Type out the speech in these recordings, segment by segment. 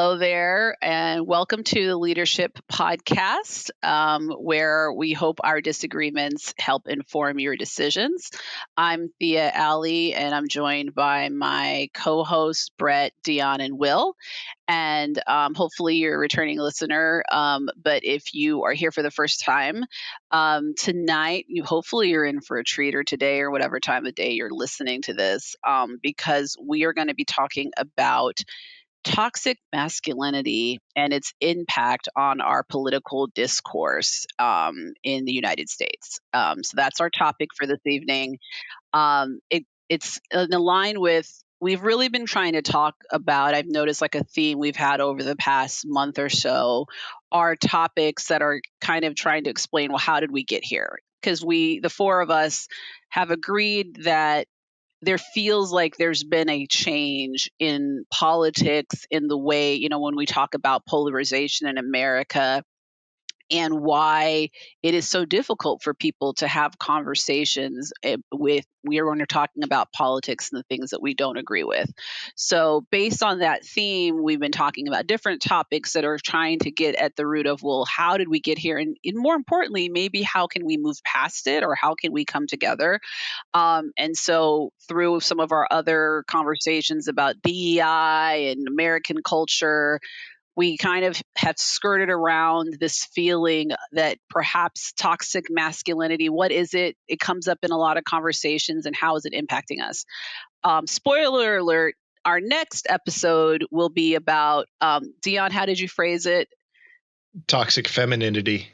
Hello there, and welcome to the Leadership Podcast, where we hope our disagreements help inform your decisions. I'm Thea Alley, and I'm joined by my co-hosts, Brett, Dion, and Will. And hopefully you're a returning listener. But if you are here for the first time, tonight, hopefully you're in for a treat, or today, or whatever time of day you're listening to this, because we are going to be talking about toxic masculinity and its impact on our political discourse in the United States. So that's our topic for this evening. It's in line with, we've really been trying to talk about, I've noticed like a theme we've had over the past month or so, are topics that are kind of trying to explain, well, how did we get here? Because the four of us, have agreed that there feels like there's been a change in politics, in the way, when we talk about polarization in America, and why it is so difficult for people to have conversations when you're talking about politics and the things that we don't agree with. So based on that theme, we've been talking about different topics that are trying to get at the root of, well, how did we get here? And more importantly, maybe how can we move past it, or how can we come together? And so through some of our other conversations about DEI and American culture, we kind of have skirted around this feeling that perhaps toxic masculinity, what is it? It comes up in a lot of conversations, and how is it impacting us? Spoiler alert, our next episode will be about, Dion, how did you phrase it? Toxic femininity.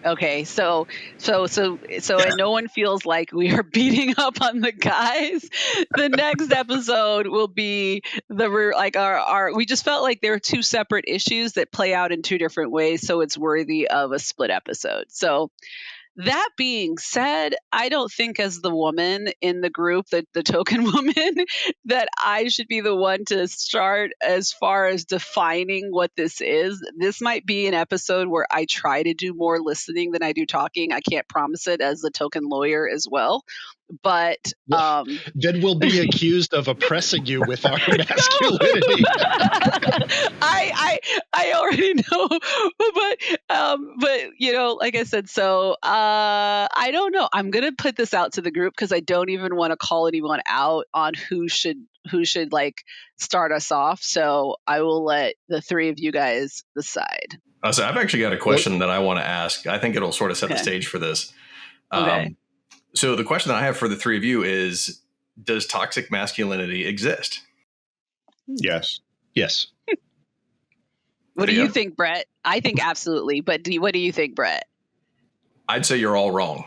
Okay, so and no one feels like we are beating up on the guys. The next episode will be our we just felt like there are two separate issues that play out in two different ways, so it's worthy of a split episode. So that being said, I don't think, as the woman in the group, the token woman, that I should be the one to start as far as defining what this is. This might be an episode where I try to do more listening than I do talking. I can't promise it, as the token lawyer as well. But then we'll be accused of oppressing you with our masculinity. I already know, but like I said, so I don't know. I'm gonna put this out to the group, because I don't even want to call anyone out on who should like start us off. So I will let the three of you guys decide. So I've actually got a question that I want to ask. I think it'll sort of set the stage for this. Okay. So the question that I have for the three of you is, does toxic masculinity exist? Yes. What do you think, Brett? I think absolutely. But what do you think, Brett? I'd say you're all wrong.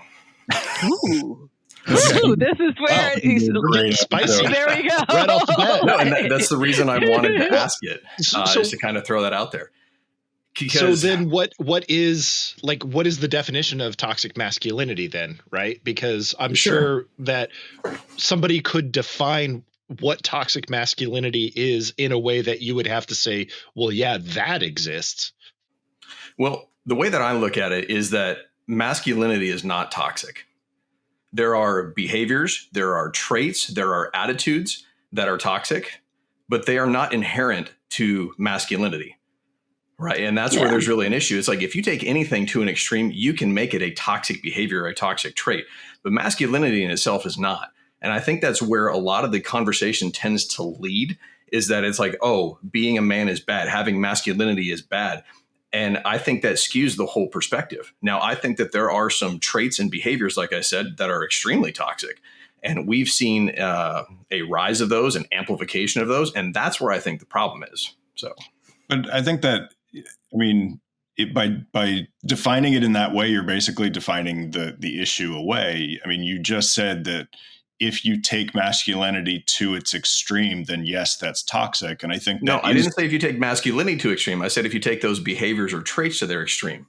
Ooh. Ooh, this is where he's spicy. There we go. Right off the bat. No, and that's the reason I wanted to ask it, just to kind of throw that out there. Because, so then what is the definition of toxic masculinity then, right? Because I'm sure that somebody could define what toxic masculinity is in a way that you would have to say, well, yeah, that exists. Well, the way that I look at it is that masculinity is not toxic. There are behaviors, there are traits, there are attitudes that are toxic, but they are not inherent to masculinity. Right. And that's where there's really an issue. It's like, if you take anything to an extreme, you can make it a toxic behavior, a toxic trait. But masculinity in itself is not. And I think that's where a lot of the conversation tends to lead, is that it's like, oh, being a man is bad. Having masculinity is bad. And I think that skews the whole perspective. Now, I think that there are some traits and behaviors, like I said, that are extremely toxic. And we've seen a rise of those, an amplification of those. And that's where I think the problem is. So, but I think that, by defining it in that way, you're basically defining the issue away. I mean, you just said that if you take masculinity to its extreme, then yes, that's toxic. And I think I didn't say if you take masculinity to extreme. I said if you take those behaviors or traits to their extreme,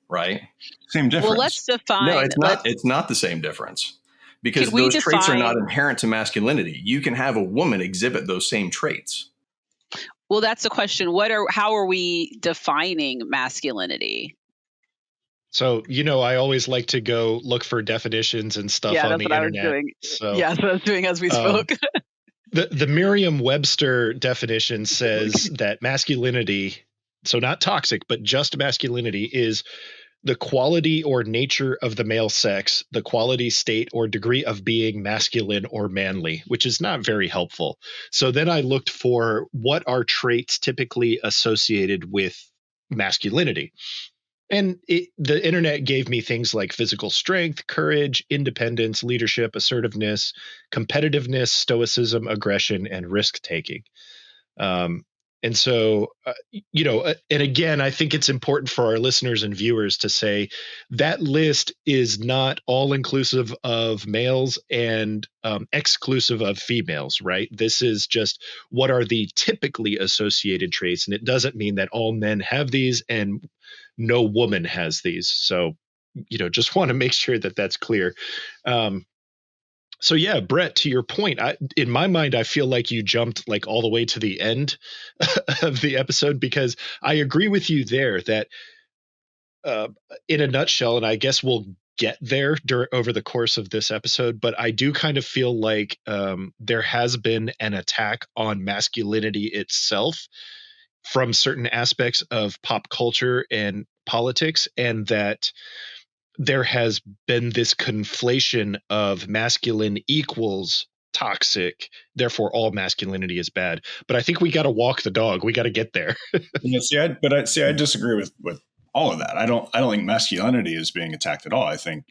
right? Same difference. Well, let's define. No, it's not. It's not the same difference, because those traits are not inherent to masculinity. You can have a woman exhibit those same traits. Well, that's the question. How are we defining masculinity? So, I always like to go look for definitions and stuff on the internet. Yeah, that's what I was doing as we spoke. The Merriam-Webster definition says that masculinity, so not toxic, but just masculinity, is the quality or nature of the male sex, the quality, state, or degree of being masculine or manly, which is not very helpful. So then I looked for what are traits typically associated with masculinity. And the internet gave me things like physical strength, courage, independence, leadership, assertiveness, competitiveness, stoicism, aggression, and risk taking. And so, and again, I think it's important for our listeners and viewers to say that list is not all inclusive of males and exclusive of females, right? This is just what are the typically associated traits. And it doesn't mean that all men have these and no woman has these. So, just want to make sure that that's clear. So yeah, Brett, to your point, in my mind, I feel like you jumped like all the way to the end of the episode, because I agree with you there that in a nutshell, and I guess we'll get there over the course of this episode, but I do kind of feel like there has been an attack on masculinity itself from certain aspects of pop culture and politics, and that there has been this conflation of masculine equals toxic, therefore all masculinity is bad. But I think we got to walk the dog. We got to get there. I disagree with all of that. I don't think masculinity is being attacked at all. I think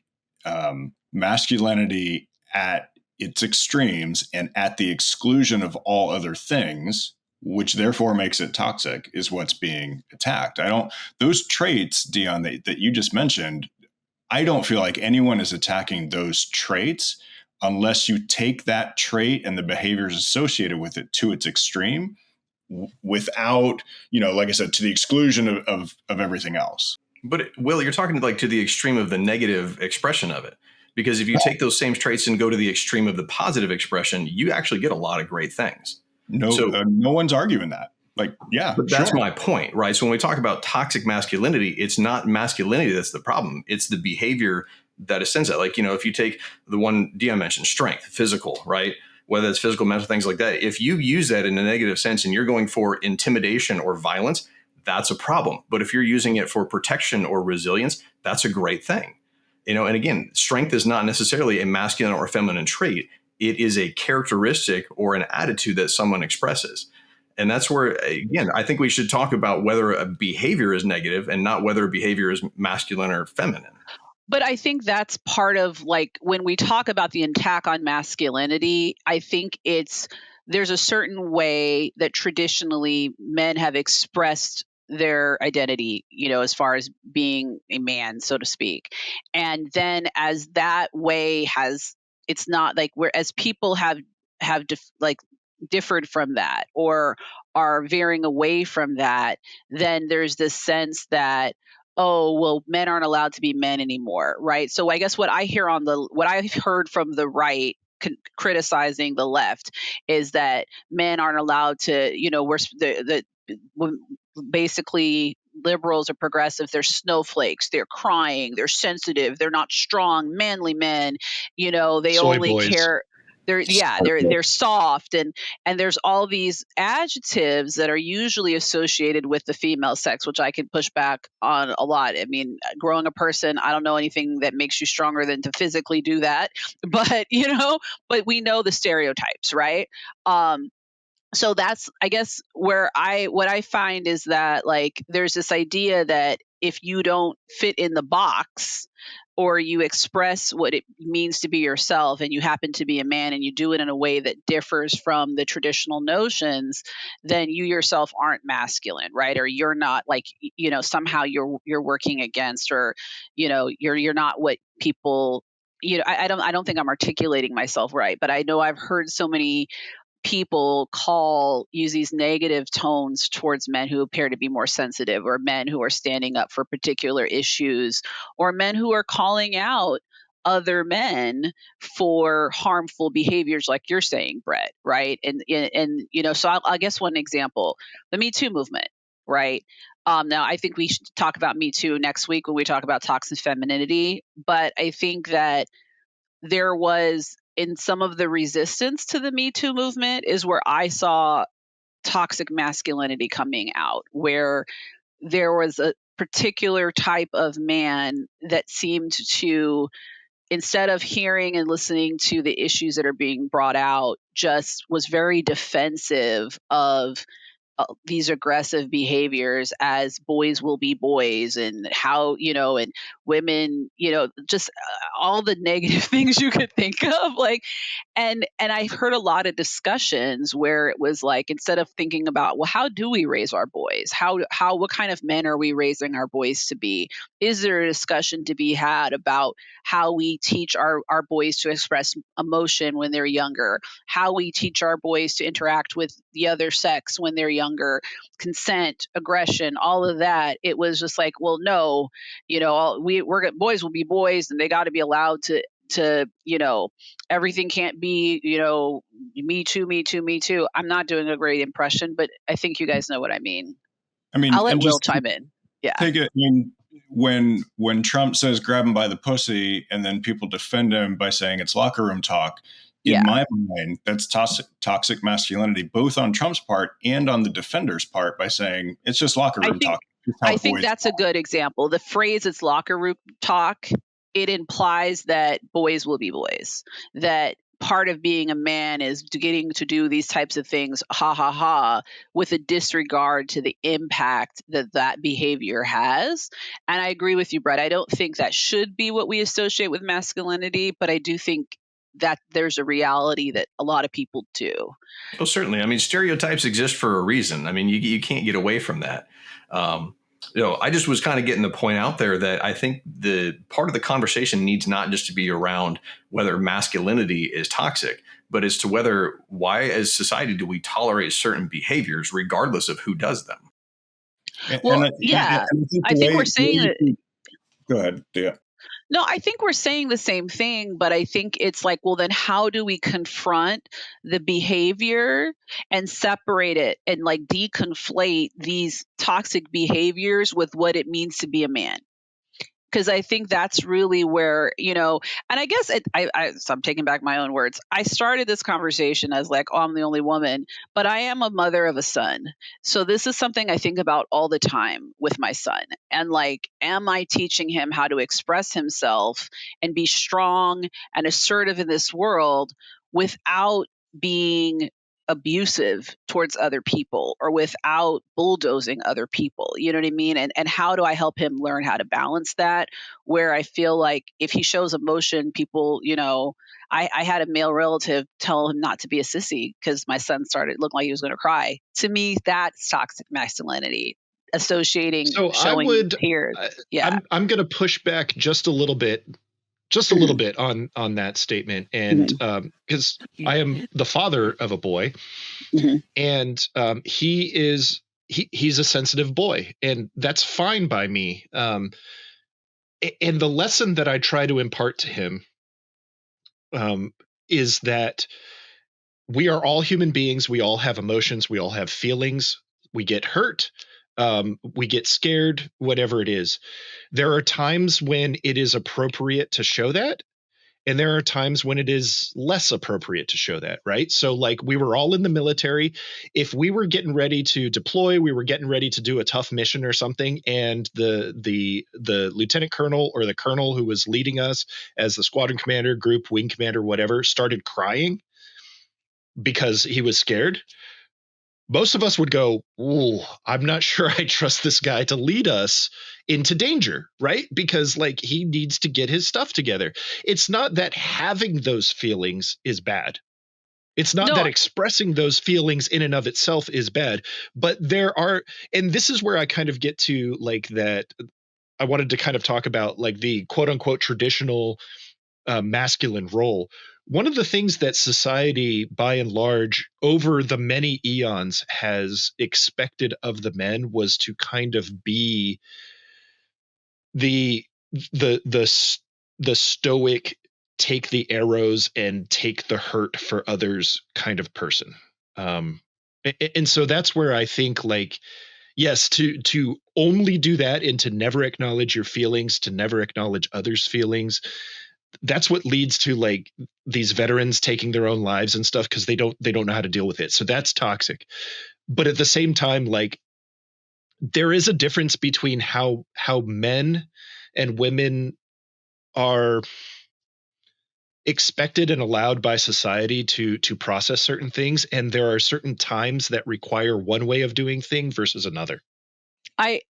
masculinity at its extremes and at the exclusion of all other things, which therefore makes it toxic, is what's being attacked. Those traits, Dion, that you just mentioned, I don't feel like anyone is attacking those traits unless you take that trait and the behaviors associated with it to its extreme without, like I said, to the exclusion of everything else. But Will, you're talking like to the extreme of the negative expression of it. Because if you take those same traits and go to the extreme of the positive expression, you actually get a lot of great things. No one's arguing that. But that's my point, right? So when we talk about toxic masculinity, it's not masculinity that's the problem. It's the behavior that ascends that. Like, if you take the one Dion mentioned, strength, physical, right? Whether it's physical, mental, things like that. If you use that in a negative sense and you're going for intimidation or violence, that's a problem. But if you're using it for protection or resilience, that's a great thing. And again, strength is not necessarily a masculine or feminine trait. It is a characteristic or an attitude that someone expresses. And that's where, again, I think we should talk about whether a behavior is negative and not whether a behavior is masculine or feminine. But I think that's part of, like, when we talk about the attack on masculinity, I think there's a certain way that traditionally men have expressed their identity, as far as being a man, so to speak. And then as that way it's not like as people have differed from that or are veering away from that, then there's this sense that, oh, well, men aren't allowed to be men anymore, right? So I guess what I've heard from the right criticizing the left is that men aren't allowed to, basically liberals or progressives, they're snowflakes, they're crying, they're sensitive, they're not strong, manly men, they Soy only boys. care. They're soft, and there's all these adjectives that are usually associated with the female sex, which I can push back on a lot. I mean, growing a person, I don't know anything that makes you stronger than to physically do that, but but we know the stereotypes, right? So that's, I guess, what I find is that, like, there's this idea that if you don't fit in the box, or you express what it means to be yourself and you happen to be a man and you do it in a way that differs from the traditional notions, then you yourself aren't masculine, right? Or you're not, like, somehow you're working against, or you're not what people, I don't think I'm articulating myself right, but I know I've heard so many people use these negative tones towards men who appear to be more sensitive, or men who are standing up for particular issues, or men who are calling out other men for harmful behaviors, like you're saying, Brett, right? And so I guess one example, the Me Too movement, right? Now, I think we should talk about Me Too next week when we talk about toxic femininity, but I think that there was in some of the resistance to the Me Too movement is where I saw toxic masculinity coming out, where there was a particular type of man that seemed to, instead of hearing and listening to the issues that are being brought out, just was very defensive of these aggressive behaviors as boys will be boys, and how, and women, just all the negative things you could think of, like. And I've heard a lot of discussions where it was like, instead of thinking about, well, how do we raise our boys? What kind of men are we raising our boys to be? Is there a discussion to be had about how we teach our boys to express emotion when they're younger? How we teach our boys to interact with the other sex when they're younger? Consent, aggression, all of that. It was just like, well, no, boys will be boys, and they got to be allowed to everything can't be, me too, me too, me too. I'm not doing a great impression, but I think you guys know what I mean. I mean, I'll let and Will just chime in. Yeah. take it. I mean, when Trump says grab him by the pussy, and then people defend him by saying it's locker room talk, in my mind, that's toxic masculinity, both on Trump's part and on the defender's part, by saying it's just locker room talk. I think that's a good example. The phrase "it's locker room talk," it implies that boys will be boys, that part of being a man is getting to do these types of things, ha ha ha, with a disregard to the impact that behavior has. And I agree with you, Brett. I don't think that should be what we associate with masculinity, but I do think that there's a reality that a lot of people do. Oh, certainly. I mean, stereotypes exist for a reason. I mean, you can't get away from that. I just was kind of getting the point out there that I think the part of the conversation needs not just to be around whether masculinity is toxic, but as to why as society do we tolerate certain behaviors regardless of who does them. Well, I think we're saying that. Go ahead. Yeah. No, I think we're saying the same thing, but I think it's like, well, then how do we confront the behavior and separate it and like deconflate these toxic behaviors with what it means to be a man? Because I think that's really where, and I guess so I'm taking back my own words. I started this conversation as like, oh, I'm the only woman, but I am a mother of a son. So this is something I think about all the time with my son. And like, am I teaching him how to express himself and be strong and assertive in this world without being abusive towards other people or without bulldozing other people? You know what I mean? And how do I help him learn how to balance that, where I feel like if he shows emotion, people, I had a male relative tell him not to be a sissy because my son started looking like he was going to cry. To me, that's toxic masculinity, associating, showing tears. Yeah. I'm going to push back just a little bit on that statement. And because I am the father of a boy, and he's a sensitive boy, and that's fine by me. And the lesson that I try to impart to him is that we are all human beings. We all have emotions. We all have feelings. We get hurt. We get scared, whatever it is. There are times when it is appropriate to show that, and there are times when it is less appropriate to show that, right? So like, we were all in the military. If we were getting ready to deploy, we were getting ready to do a tough mission or something, and the lieutenant colonel or the colonel who was leading us as the squadron commander, group wing commander, whatever, started crying because he was scared, most of us would go, "Ooh, I'm not sure I trust this guy to lead us into danger," right? Because like, he needs to get his stuff together. It's not that having those feelings is bad. It's not that expressing those feelings in and of itself is bad, but there are, and this is where I kind of get to like that. I wanted to kind of talk about like the quote unquote traditional masculine role. One of the things that society, by and large, over the many eons has expected of the men was to kind of be the stoic, take the arrows and take the hurt for others kind of person. And so that's where I think like, yes, to only do that and to never acknowledge your feelings, to never acknowledge others' feelings, that's what leads to like these veterans taking their own lives and stuff because they don't know how to deal with it. So that's toxic. But at the same time, like there is a difference between how men and women are expected and allowed by society to process certain things, and there are certain times that require one way of doing thing versus another. I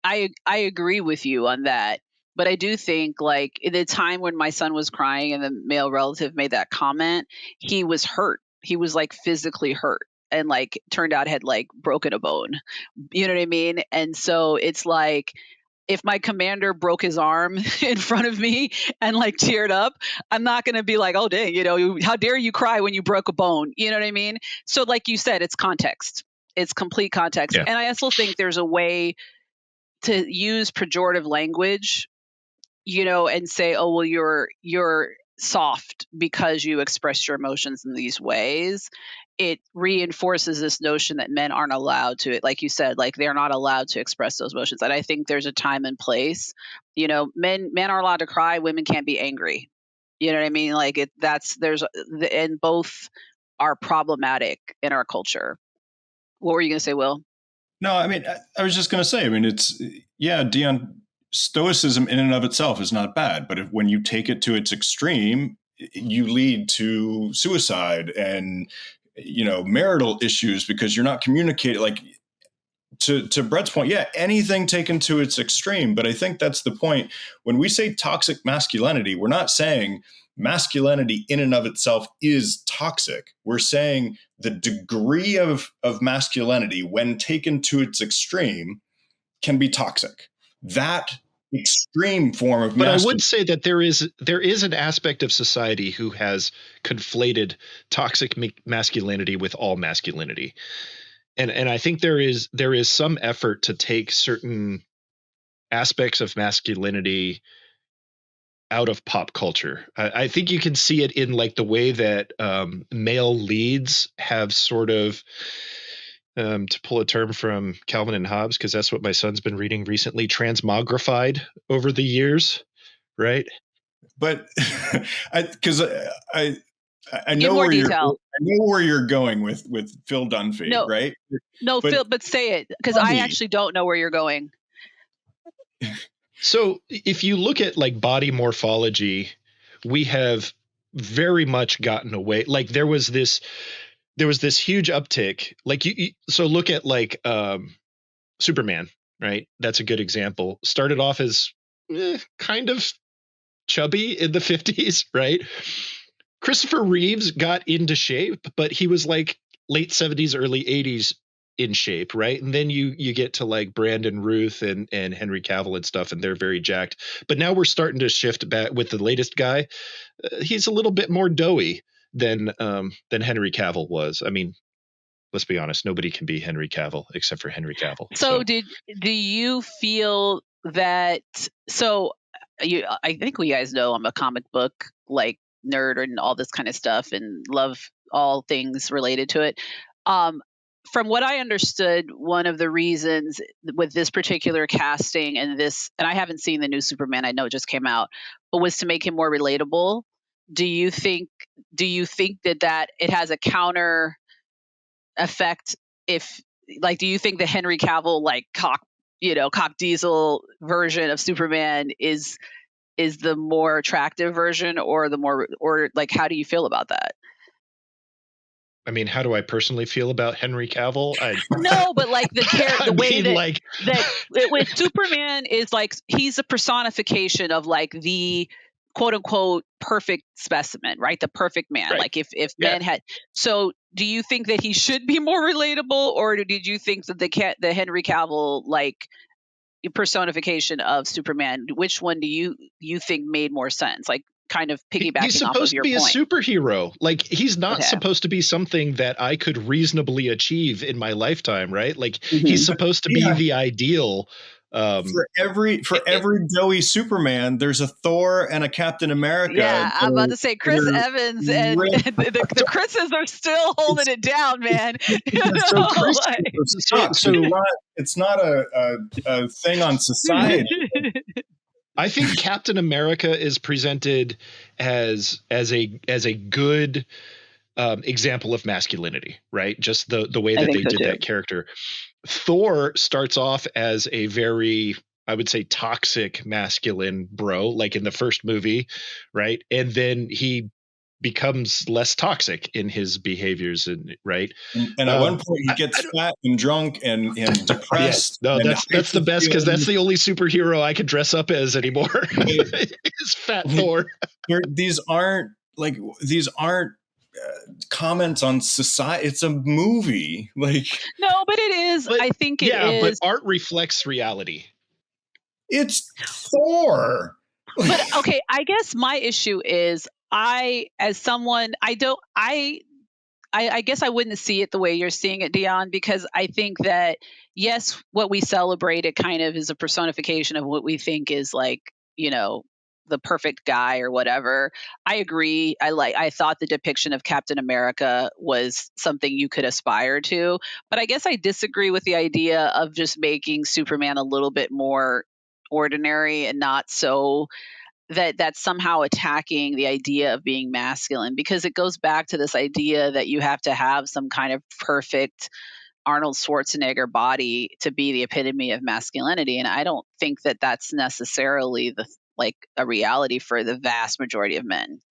agree with you on that. But I do think, like, in the time when my son was crying and the male relative made that comment, he was hurt. He was like physically hurt and like turned out had like broken a bone. You know what I mean? And so it's like, if my commander broke his arm in front of me and like teared up, I'm not going to be like, oh, dang, how dare you cry when you broke a bone? You know what I mean? So like you said, it's context. It's complete context. Yeah. And I also think there's a way to use pejorative language, and say, oh, well, you're soft because you express your emotions in these ways. It reinforces this notion that men aren't allowed to, like you said, like they're not allowed to express those emotions. And I think there's a time and place. Men are allowed to cry, women can't be angry. You know what I mean? Like and both are problematic in our culture. What were you going to say, Will? No, I mean, I was just going to say, I mean, Dion, stoicism in and of itself is not bad, but when you take it to its extreme, you lead to suicide and, marital issues because you're not communicating. Like, to Brett's point, yeah, anything taken to its extreme. But I think that's the point. When we say toxic masculinity, we're not saying masculinity in and of itself is toxic. We're saying the degree of masculinity when taken to its extreme can be toxic. That extreme form of masculinity. But I would say that there is an aspect of society who has conflated toxic masculinity with all masculinity. And I think there is some effort to take certain aspects of masculinity out of pop culture. I think you can see it in like the way that male leads have sort of, to pull a term from Calvin and Hobbes, because that's what my son's been reading recently, transmogrified over the years, right? But I know where you're going with Phil Dunphy, right? No, Phil, but say it, because I actually don't know where you're going. So if you look at like body morphology, we have very much gotten away. Like there was this huge uptick. Like so look at like Superman, right? That's a good example. Started off as kind of chubby in the 50s, right? Christopher Reeves got into shape, but he was like late 70s, early 80s in shape, right? And then you get to like Brandon Routh and Henry Cavill and stuff, and they're very jacked. But now we're starting to shift back with the latest guy. He's a little bit more doughy than Henry Cavill was. I mean, let's be honest, nobody can be Henry Cavill except for Henry Cavill. So do you feel that? So I think you guys know I'm a comic book like nerd and all this kind of stuff, and love all things related to it. From what I understood, one of the reasons with this particular casting and I haven't seen the new Superman, I know it just came out, but was to make him more relatable. Do you think that it has a counter effect? If like, do you think the Henry Cavill like cock diesel version of Superman is the more attractive version, or like, how do you feel about that? I mean, how do I personally feel about Henry Cavill? No, but like the way that with Superman is like, he's a personification of like the quote unquote perfect specimen, right? The perfect man. Right. Like if men had. So do you think that he should be more relatable, or did you think that the Henry Cavill like personification of Superman, which one do you think made more sense? Like, kind of piggybacking he's off of your point. He's supposed to be a superhero. Like, he's not supposed to be something that I could reasonably achieve in my lifetime, right? Like, he's supposed to be the ideal. For every doughy Superman, there's a Thor and a Captain America. Yeah, I'm about to say Chris Evans and the Chris's are still holding it down, man. It's not a thing on society. I think Captain America is presented as a good example of masculinity, right? Just the way that they did that character. Thor starts off as a very, I would say, toxic masculine bro, like in the first movie, right? And then he becomes less toxic in his behaviors, and right. And at one point, he gets fat and drunk and depressed. Yeah, no, and that's the best, because that's the only superhero I could dress up as anymore. Is Fat Thor. These aren't comments on society. It's a movie. Like, no, but it is. I think it is. But art reflects reality. It's Thor. But okay, I guess my issue is I guess I wouldn't see it the way you're seeing it, Dion, because I think that, yes, what we celebrate, it kind of is a personification of what we think is like, the perfect guy or whatever. I agree. I thought the depiction of Captain America was something you could aspire to, but I guess I disagree with the idea of just making Superman a little bit more ordinary and not so that's somehow attacking the idea of being masculine, because it goes back to this idea that you have to have some kind of perfect Arnold Schwarzenegger body to be the epitome of masculinity. And I don't think that that's necessarily a reality for the vast majority of men.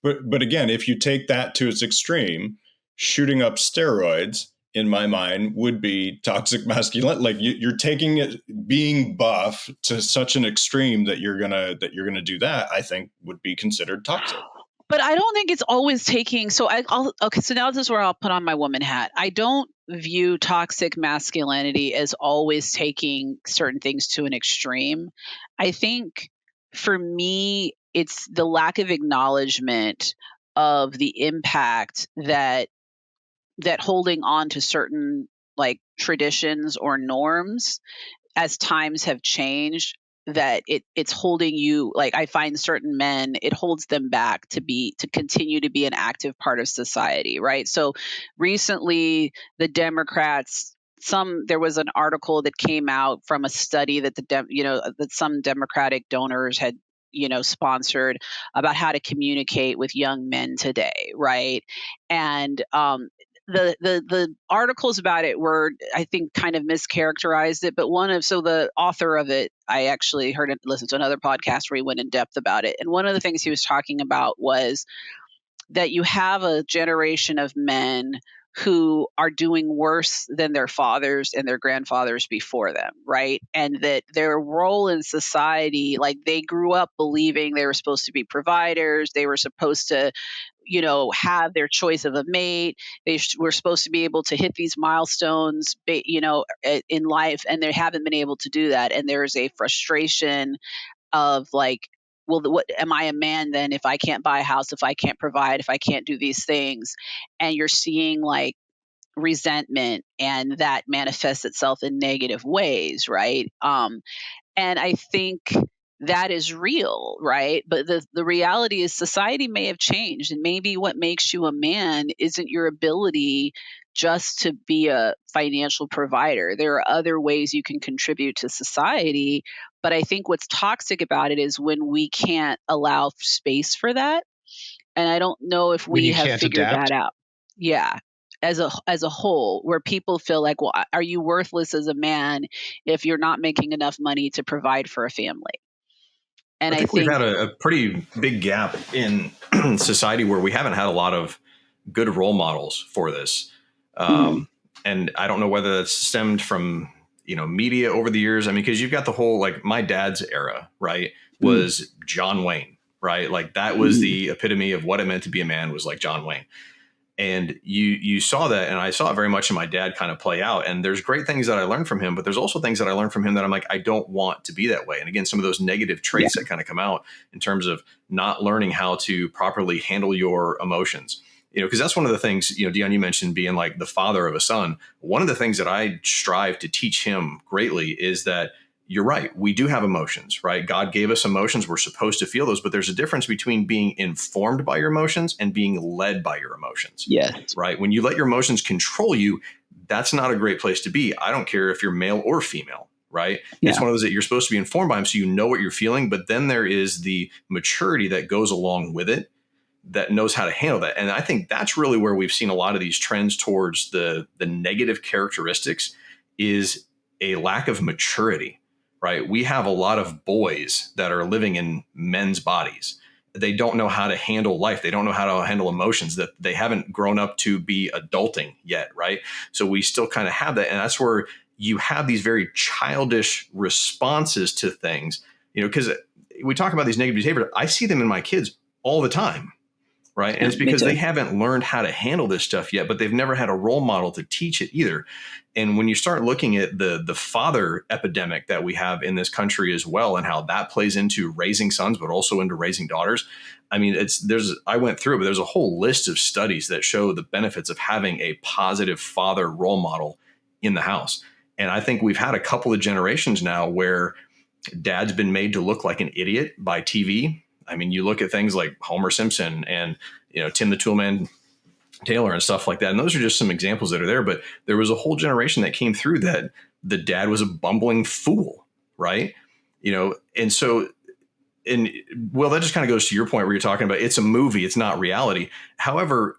But again, if you take that to its extreme, shooting up steroids, in my mind, would be toxic masculinity. Like you're taking it, being buff, to such an extreme that you're gonna do that. I think would be considered toxic. But I don't think it's always taking. So okay. So now this is where I'll put on my woman hat. I don't view toxic masculinity as always taking certain things to an extreme. I think for me, it's the lack of acknowledgement of the impact that holding on to certain traditions or norms as times have changed, that it's holding you, I find certain men, it holds them back to continue to be an active part of society, right? So recently the Democrats, there was an article that came out from a study that that some Democratic donors had sponsored about how to communicate with young men today, right? And the articles about it were, I think, kind of mischaracterized it, but the author of it, I actually listened to another podcast where he went in depth about it. And one of the things he was talking about was that you have a generation of men who are doing worse than their fathers and their grandfathers before them, right? And that their role in society, they grew up believing they were supposed to be providers, they were supposed to have their choice of a mate. They were supposed to be able to hit these milestones, in life, and they haven't been able to do that. And there's a frustration of well, what am I a man then if I can't buy a house, if I can't provide, if I can't do these things? And you're seeing resentment, and that manifests itself in negative ways, right? And I think that is real, right? But the reality is society may have changed, and maybe what makes you a man isn't your ability just to be a financial provider. There are other ways you can contribute to society. But I think what's toxic about it is when we can't allow space for that. And I don't know if we have figured that out. Yeah. As a whole, where people feel like, well, are you worthless as a man if you're not making enough money to provide for a family? And I think we've had a pretty big gap in society where we haven't had a lot of good role models for this. And I don't know whether that's stemmed from, media over the years. I mean, because you've got the whole, my dad's era, right, was John Wayne, right? That was the epitome of what it meant to be a man, was John Wayne. And you saw that, and I saw it very much in my dad kind of play out. And there's great things that I learned from him, but there's also things that I learned from him that I'm like, I don't want to be that way. And again, some of those negative traits that kind of come out in terms of not learning how to properly handle your emotions. Because that's one of the things, Dion, you mentioned being the father of a son. One of the things that I strive to teach him greatly is that you're right. We do have emotions, right? God gave us emotions. We're supposed to feel those, but there's a difference between being informed by your emotions and being led by your emotions. Yes. Right. When you let your emotions control you, that's not a great place to be. I don't care if you're male or female, right? Yeah. It's one of those that you're supposed to be informed by them so you know what you're feeling, but then there is the maturity that goes along with it that knows how to handle that. And I think that's really where we've seen a lot of these trends towards the negative characteristics is a lack of maturity, right? We have a lot of boys that are living in men's bodies. They don't know how to handle life. They don't know how to handle emotions, that they haven't grown up to be adulting yet, right? So we still kind of have that. And that's where you have these very childish responses to things, because we talk about these negative behaviors. I see them in my kids all the time. Right. And it's because they haven't learned how to handle this stuff yet, but they've never had a role model to teach it either. And when you start looking at the father epidemic that we have in this country as well, and how that plays into raising sons, but also into raising daughters. I mean, I went through it, but there's a whole list of studies that show the benefits of having a positive father role model in the house. And I think we've had a couple of generations now where dad's been made to look like an idiot by TV. I mean, you look at things like Homer Simpson and, Tim the Toolman Taylor and stuff like that. And those are just some examples that are there. But there was a whole generation that came through that the dad was a bumbling fool, right? And so, that just kind of goes to your point where you're talking about it's a movie, it's not reality. However,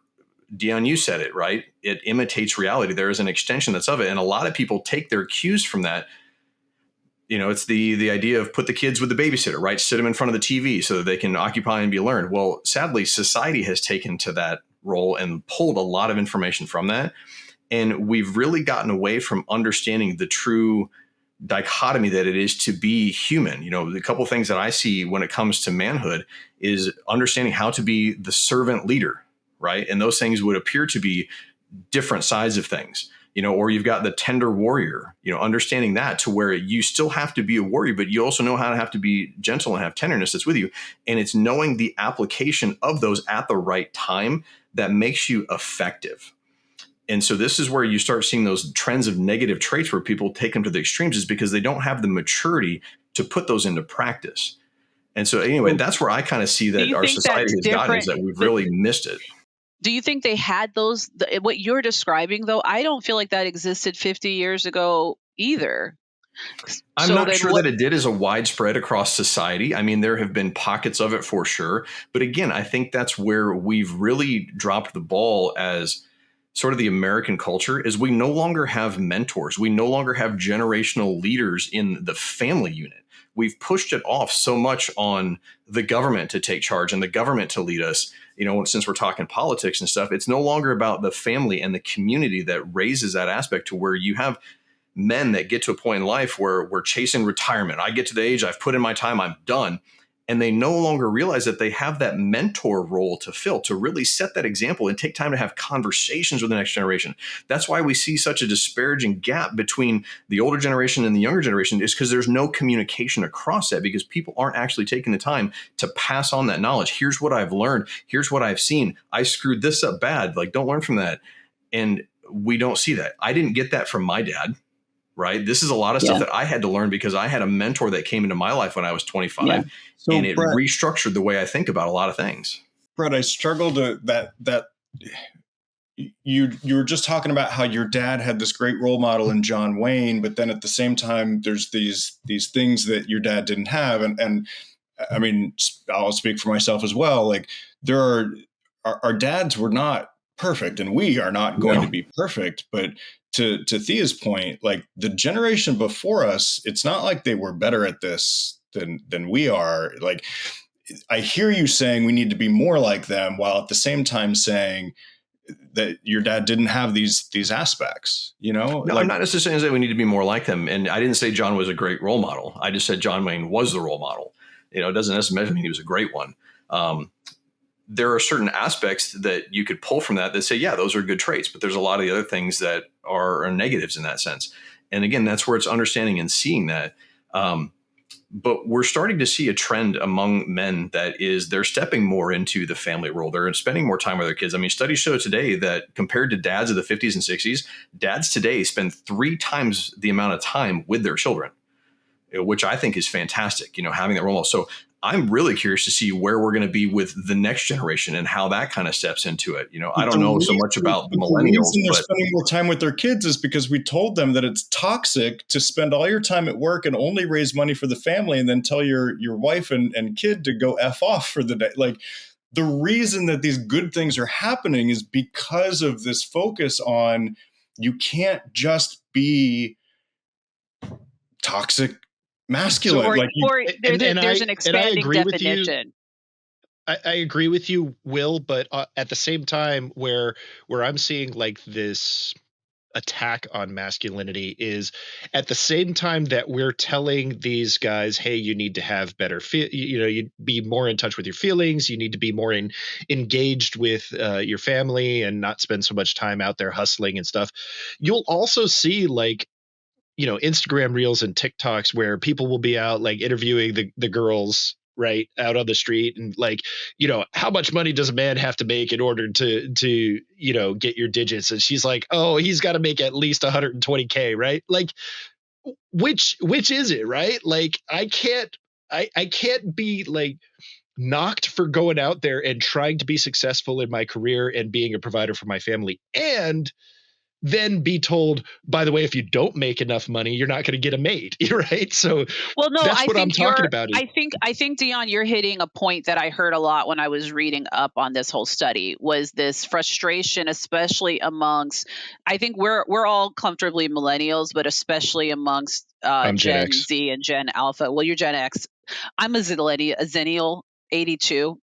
Dion, you said it, right? It imitates reality. There is an extension that's of it. And a lot of people take their cues from that. It's the idea of put the kids with the babysitter, right? Sit them in front of the TV so that they can occupy and be learned. Well, sadly, society has taken to that role and pulled a lot of information from that. And we've really gotten away from understanding the true dichotomy that it is to be human. A couple of things that I see when it comes to manhood is understanding how to be the servant leader, right? And those things would appear to be different sides of things. Or you've got the tender warrior, understanding that to where you still have to be a warrior, but you also know how to have to be gentle and have tenderness that's with you. And it's knowing the application of those at the right time that makes you effective. And so this is where you start seeing those trends of negative traits where people take them to the extremes, is because they don't have the maturity to put those into practice. And so anyway, that's where I kind of see that our society has gotten, is that we've really missed it. Do you think they had those, what you're describing, though? I don't feel like that existed 50 years ago either. I'm not sure that it did as a widespread across society. I mean, there have been pockets of it for sure. But again, I think that's where we've really dropped the ball as sort of the American culture, is we no longer have mentors. We no longer have generational leaders in the family unit. We've pushed it off so much on the government to take charge and the government to lead us. Since we're talking politics and stuff, it's no longer about the family and the community that raises that aspect to where you have men that get to a point in life where we're chasing retirement. I get to the age, I've put in my time, I'm done. And they no longer realize that they have that mentor role to fill, to really set that example and take time to have conversations with the next generation. That's why we see such a disparaging gap between the older generation and the younger generation, is because there's no communication across that, because people aren't actually taking the time to pass on that knowledge. Here's what I've learned. Here's what I've seen. I screwed this up bad. Like, don't learn from that. And we don't see that. I didn't get that from my dad. Right. This is a lot of stuff that I had to learn because I had a mentor that came into my life when I was 25 and it restructured the way I think about a lot of things. Brett, I struggled to that you were just talking about how your dad had this great role model in John Wayne, but then at the same time, there's these things that your dad didn't have. And I mean, I'll speak for myself as well. Like, there are, our dads were not perfect, and we are not going to be perfect, but to Thea's point, like, the generation before us, it's not like they were better at this than we are. Like, I hear you saying we need to be more like them, while at the same time saying that your dad didn't have these aspects, No, like, I'm not necessarily saying we need to be more like them. And I didn't say John was a great role model. I just said John Wayne was the role model. It doesn't necessarily mean he was a great one. There are certain aspects that you could pull from that say, yeah, those are good traits, but there's a lot of the other things that are negatives in that sense. And again, that's where it's understanding and seeing that. But we're starting to see a trend among men that is they're stepping more into the family role. They're spending more time with their kids. I mean, studies show today that compared to dads of the 50s and 60s, dads today spend 3 times the amount of time with their children, which I think is fantastic, having that role model. So I'm really curious to see where we're going to be with the next generation and how that kind of steps into it. You know, I don't know so much about the millennials. The reason they're spending more time with their kids is because we told them that it's toxic to spend all your time at work and only raise money for the family and then tell your wife and kid to go F off for the day. Like, the reason that these good things are happening is because of this focus on you can't just be toxic masculine. There's an expanding definition. I agree with you, Will, but at the same time, where I'm seeing like this attack on masculinity is at the same time that we're telling these guys, hey, you need to have better you be more in touch with your feelings, you need to be more engaged with your family and not spend so much time out there hustling and stuff. You'll also see like, you know, Instagram reels and TikToks where people will be out like interviewing the girls right out on the street and like, you know, how much money does a man have to make in order to you know, get your digits? And she's like, oh, he's got to make at least 120K, right? Like, which is it, right? Like, I can't be like knocked for going out there and trying to be successful in my career and being a provider for my family and then be told, by the way, if you don't make enough money, you're not going to get a mate, right? So well, no, that's what I'm talking about. I think Dion, you're hitting a point that I heard a lot when I was reading up on this whole study was this frustration, especially amongst, I think we're all comfortably millennials, but especially amongst Gen Z and Gen Alpha. Well, you're Gen X. I'm a Zennial 82.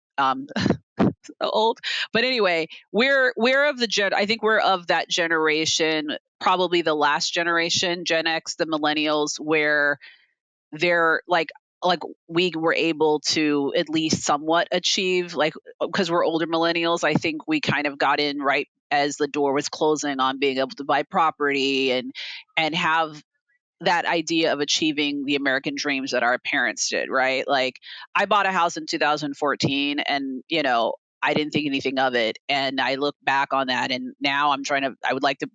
Old, but anyway, we're of the I think we're of that generation, probably the last generation, Gen X, the millennials, where they're like we were able to at least somewhat achieve, like, because we're older millennials, I think we kind of got in right as the door was closing on being able to buy property and have that idea of achieving the American dreams that our parents did, right? Like, I bought a house in 2014 and, you know, I didn't think anything of it. And I look back on that and now I would like to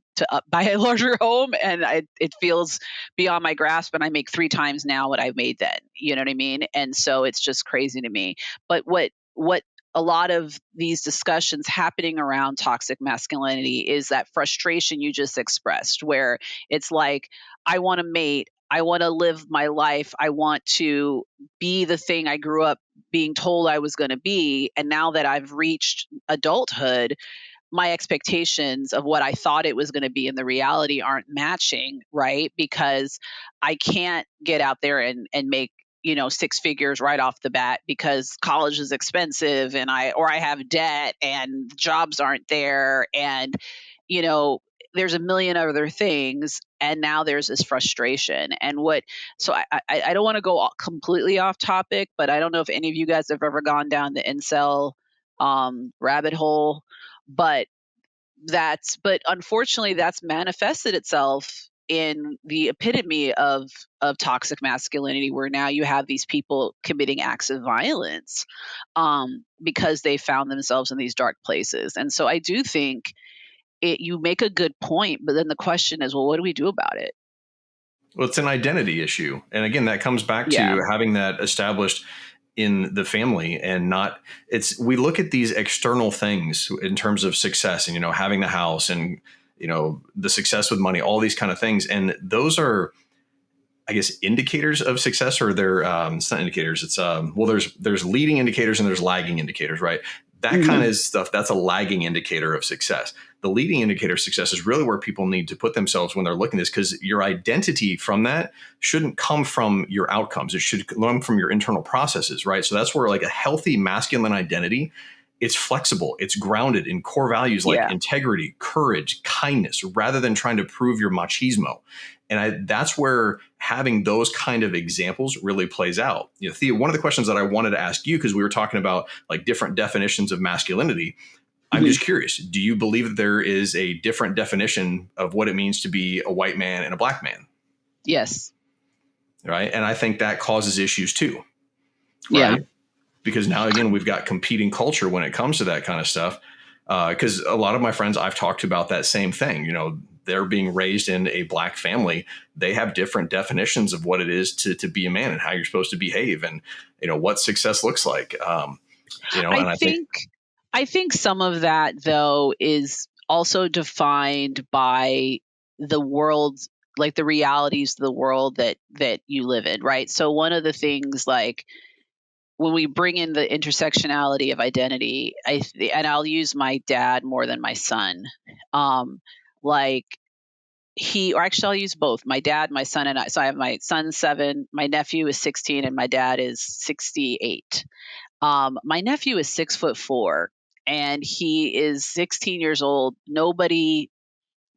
buy a larger home, and it feels beyond my grasp, and I make 3 times now what I made then. You know what I mean? And so it's just crazy to me. But what a lot of these discussions happening around toxic masculinity is that frustration you just expressed, where it's like, I want to mate, I want to live my life, I want to be the thing I grew up being told I was going to be. And now that I've reached adulthood, my expectations of what I thought it was going to be and the reality aren't matching, right? Because I can't get out there and make, you know, 6 figures right off the bat because college is expensive and I have debt and jobs aren't there, and, you know, there's a million other things, and now there's this frustration. And so I don't want to go completely off topic, but I don't know if any of you guys have ever gone down the incel rabbit hole, but unfortunately that's manifested itself in the epitome of toxic masculinity, where now you have these people committing acts of violence because they found themselves in these dark places. And so I do think you make a good point, but then the question is, well, what do we do about it? Well, it's an identity issue. And again, that comes back to having that established in the family, and we look at these external things in terms of success and, you know, having the house and, you know, the success with money, all these kind of things. And those are, I guess, indicators of success, or they're, it's not indicators. It's, there's leading indicators and there's lagging indicators, right? That kind of stuff, that's a lagging indicator of success. The leading indicator of success is really where people need to put themselves when they're looking at this, because your identity from that shouldn't come from your outcomes. It should come from your internal processes, right? So that's where, like, a healthy masculine identity, it's flexible. It's grounded in core values like integrity, courage, kindness, rather than trying to prove your machismo. And that's where having those kind of examples really plays out. You know, Thea, one of the questions that I wanted to ask you, because we were talking about like different definitions of masculinity, I'm just curious, do you believe that there is a different definition of what it means to be a white man and a black man? Yes. Right. And I think that causes issues too. Right? Yeah. Because now, again, we've got competing culture when it comes to that kind of stuff. Because a lot of my friends I've talked to about that same thing, you know, they're being raised in a Black family, they have different definitions of what it is to be a man and how you're supposed to behave and, what success looks like. I think some of that, though, is also defined by the world, like the realities of the world that you live in, right? So one of the things, like when we bring in the intersectionality of identity, and I'll use my dad more than my son, like or actually I'll use both my dad, my son, and I. So I have my son 7, my nephew is 16, and my dad is 68. My nephew is 6'4", and he is 16 years old. No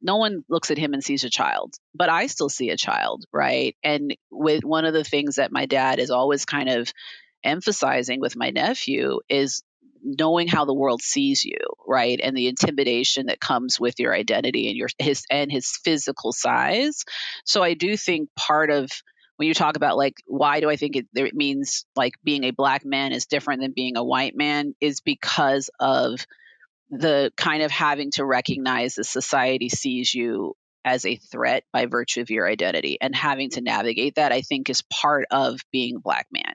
one looks at him and sees a child, but I still see a child, right? And with one of the things that my dad is always kind of emphasizing with my nephew is knowing how the world sees you, right? And the intimidation that comes with your identity and his physical size. So I do think part of when you talk about like why do I think it means like being a Black man is different than being a white man is because of the kind of having to recognize that society sees you as a threat by virtue of your identity, and having to navigate that, I think, is part of being a Black man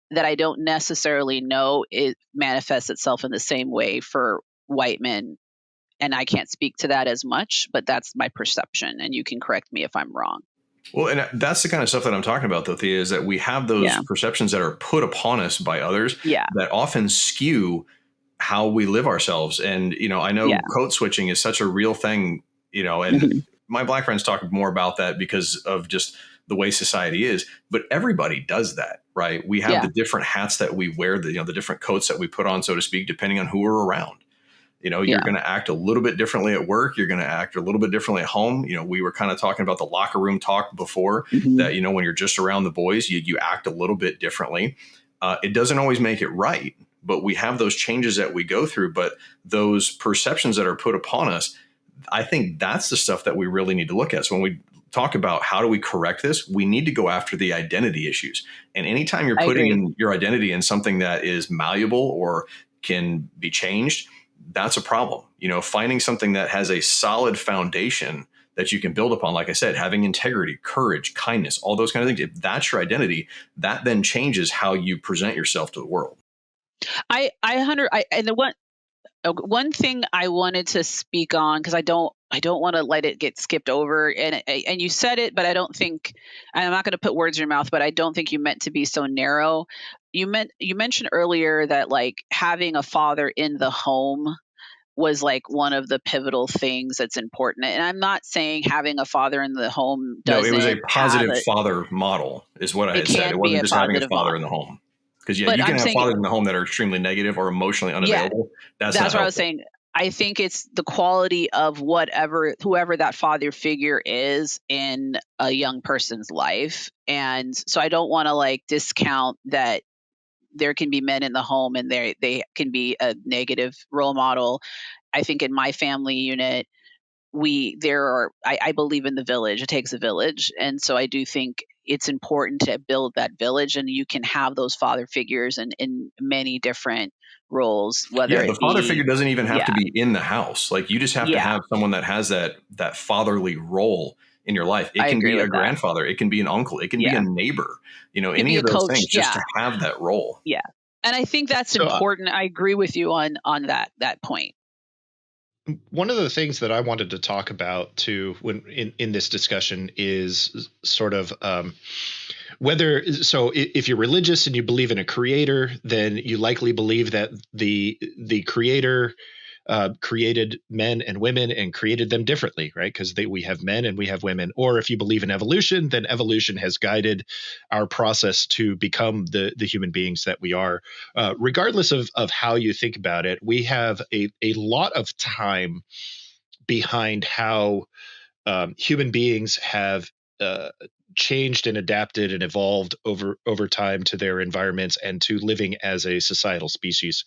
that I don't necessarily know it manifests itself in the same way for white men. And I can't speak to that as much, but that's my perception. And you can correct me if I'm wrong. Well, and that's the kind of stuff that I'm talking about, though, Thea, is that we have those perceptions that are put upon us by others that often skew how we live ourselves. And, I know code switching is such a real thing, and my Black friends talk more about that because of just the way society is, but everybody does that, right? We have the different hats that we wear, the different coats that we put on, so to speak, depending on who we're around. You're going to act a little bit differently at work. You're going to act a little bit differently at home. We were kind of talking about the locker room talk before that, when you're just around the boys, you act a little bit differently. It doesn't always make it right, but we have those changes that we go through. But those perceptions that are put upon us, I think that's the stuff that we really need to look at. So when we talk about how do we correct this, we need to go after the identity issues. And anytime you're putting in your identity in something that is malleable or can be changed, that's a problem. Finding something that has a solid foundation that you can build upon, like I said, having integrity, courage, kindness, all those kind of things. If that's your identity, that then changes how you present yourself to the world. And the one thing I wanted to speak on, because I don't want to let it get skipped over, and you said it, but I don't think, and I'm not going to put words in your mouth, but I don't think you meant to be so narrow. You mentioned earlier that like having a father in the home was like one of the pivotal things that's important. And I'm not saying having a father in the home doesn't. No, it was a positive father model, is what I had said. It wasn't just having a father in the home. Because you can have fathers in the home that are extremely negative or emotionally unavailable. That's what I was saying. I think it's the quality of whoever that father figure is in a young person's life. And so I don't want to like discount that there can be men in the home and they can be a negative role model. I think in my family unit, I believe in the village. It takes a village. And so I do think it's important to build that village, and you can have those father figures in many different roles. The father figure doesn't even have to be in the house. Like you just have to have someone that has that fatherly role in your life. It can be a grandfather. It can be an uncle. It can be a neighbor, any of those things, just to have that role. Yeah. And I think that's important. I agree with you on that point. One of the things that I wanted to talk about too, when in this discussion, is sort of if you're religious and you believe in a creator, then you likely believe that the creator created men and women and created them differently, right? Because we have men and we have women. Or if you believe in evolution, then evolution has guided our process to become the human beings that we are. Regardless of how you think about it, we have a lot of time behind how human beings have changed and adapted and evolved over time to their environments and to living as a societal species.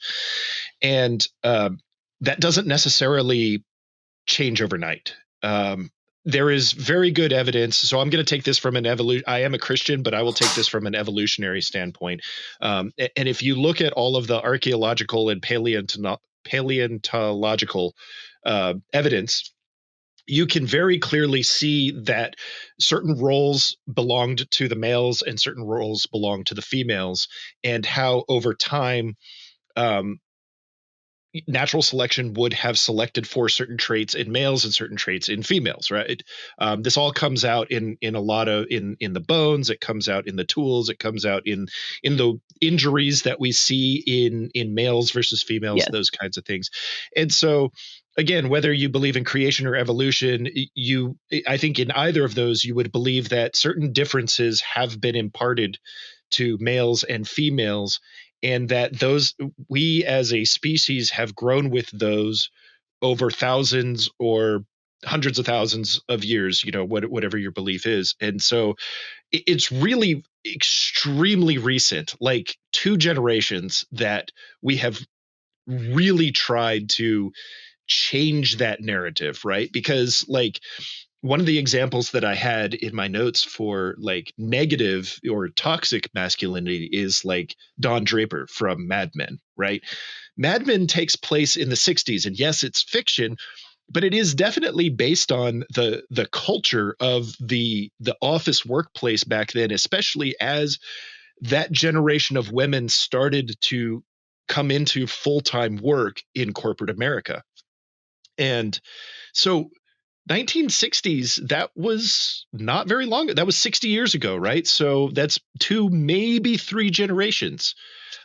And that doesn't necessarily change overnight. There is very good evidence. So I'm going to take this from I am a Christian, but I will take this from an evolutionary standpoint. And if you look at all of the archaeological and paleontological evidence, you can very clearly see that certain roles belonged to the males and certain roles belonged to the females, and how over time, natural selection would have selected for certain traits in males and certain traits in females, right? This all comes out in a lot of in the bones. It comes out in the tools. It comes out in the injuries that we see in males versus females, Yes. those kinds of things. And so, again, whether you believe in creation or evolution, I think in either of those, you would believe that certain differences have been imparted to males and females, and that those, we as a species have grown with those over thousands or hundreds of thousands of years, whatever your belief is. And so it's really extremely recent, like 2 generations, that we have really tried to change that narrative, right? Because, like, one of the examples that I had in my notes for like negative or toxic masculinity is like Don Draper from Mad Men, right? Mad Men takes place in the 60s, and yes, it's fiction, but it is definitely based on the culture of the office workplace back then, especially as that generation of women started to come into full-time work in corporate America. And so 1960s, that was not very long. That was 60 years ago, right? So that's 2, maybe 3 generations.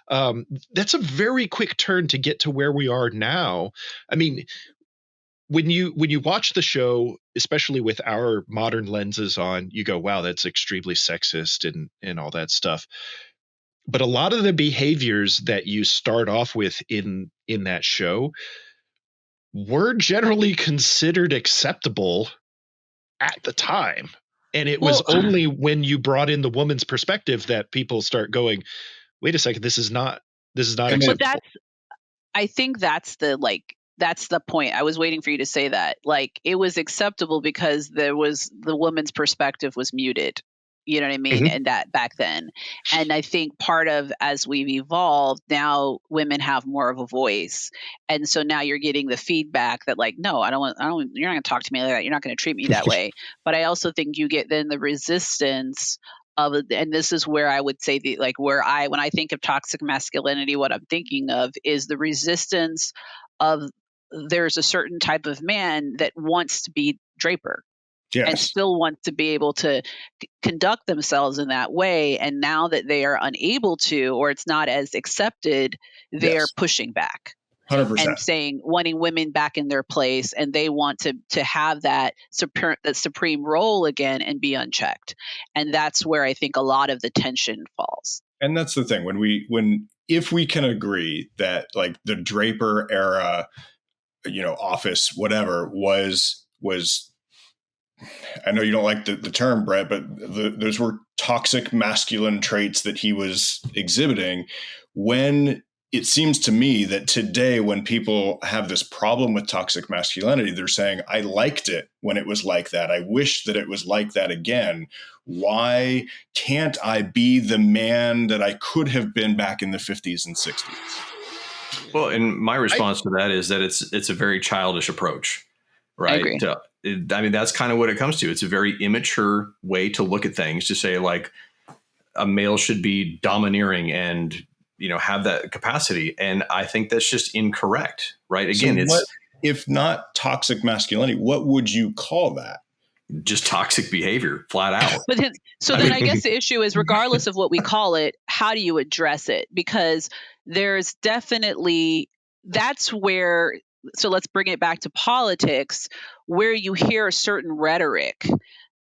That's a very quick turn to get to where we are now. I mean, when you watch the show, especially with our modern lenses on, you go, wow, that's extremely sexist and all that stuff. But a lot of the behaviors that you start off with in that show were generally considered acceptable at the time. And it was only when you brought in the woman's perspective that people start going, wait a second, this is not acceptable. I think that's the point. I was waiting for you to say that. Like, it was acceptable because the woman's perspective was muted. You know what I mean? Mm-hmm. And that back then. And I think part of, as we've evolved, now women have more of a voice. And so now you're getting the feedback that, like, no, you're not going to talk to me like that. You're not going to treat me that way. But I also think you get then the resistance of, and this is where I would say when I think of toxic masculinity, what I'm thinking of is the resistance of, there's a certain type of man that wants to be Draper. Yes. And still want to be able to conduct themselves in that way. And now that they are unable to, or it's not as accepted, they're pushing back 100%. and saying, wanting women back in their place. And they want to have that supreme role again and be unchecked. And that's where I think a lot of the tension falls. And that's the thing, if we can agree that, like, the Draper era, office, whatever, was I know you don't like the term, Brett, but those were toxic masculine traits that he was exhibiting. When it seems to me that today, when people have this problem with toxic masculinity, they're saying, I liked it when it was like that. I wish that it was like that again. Why can't I be the man that I could have been back in the 50s and 60s? Well, and my response to that is that it's a very childish approach, right? I agree. I mean, that's kind of what it comes to. It's a very immature way to look at things, to say, like, a male should be domineering and, have that capacity. And I think that's just incorrect, right? Again, so if not toxic masculinity, what would you call that? Just toxic behavior, flat out. But then I guess the issue is, regardless of what we call it, how do you address it? Because there's definitely, that's where, so let's bring it back to politics, where you hear a certain rhetoric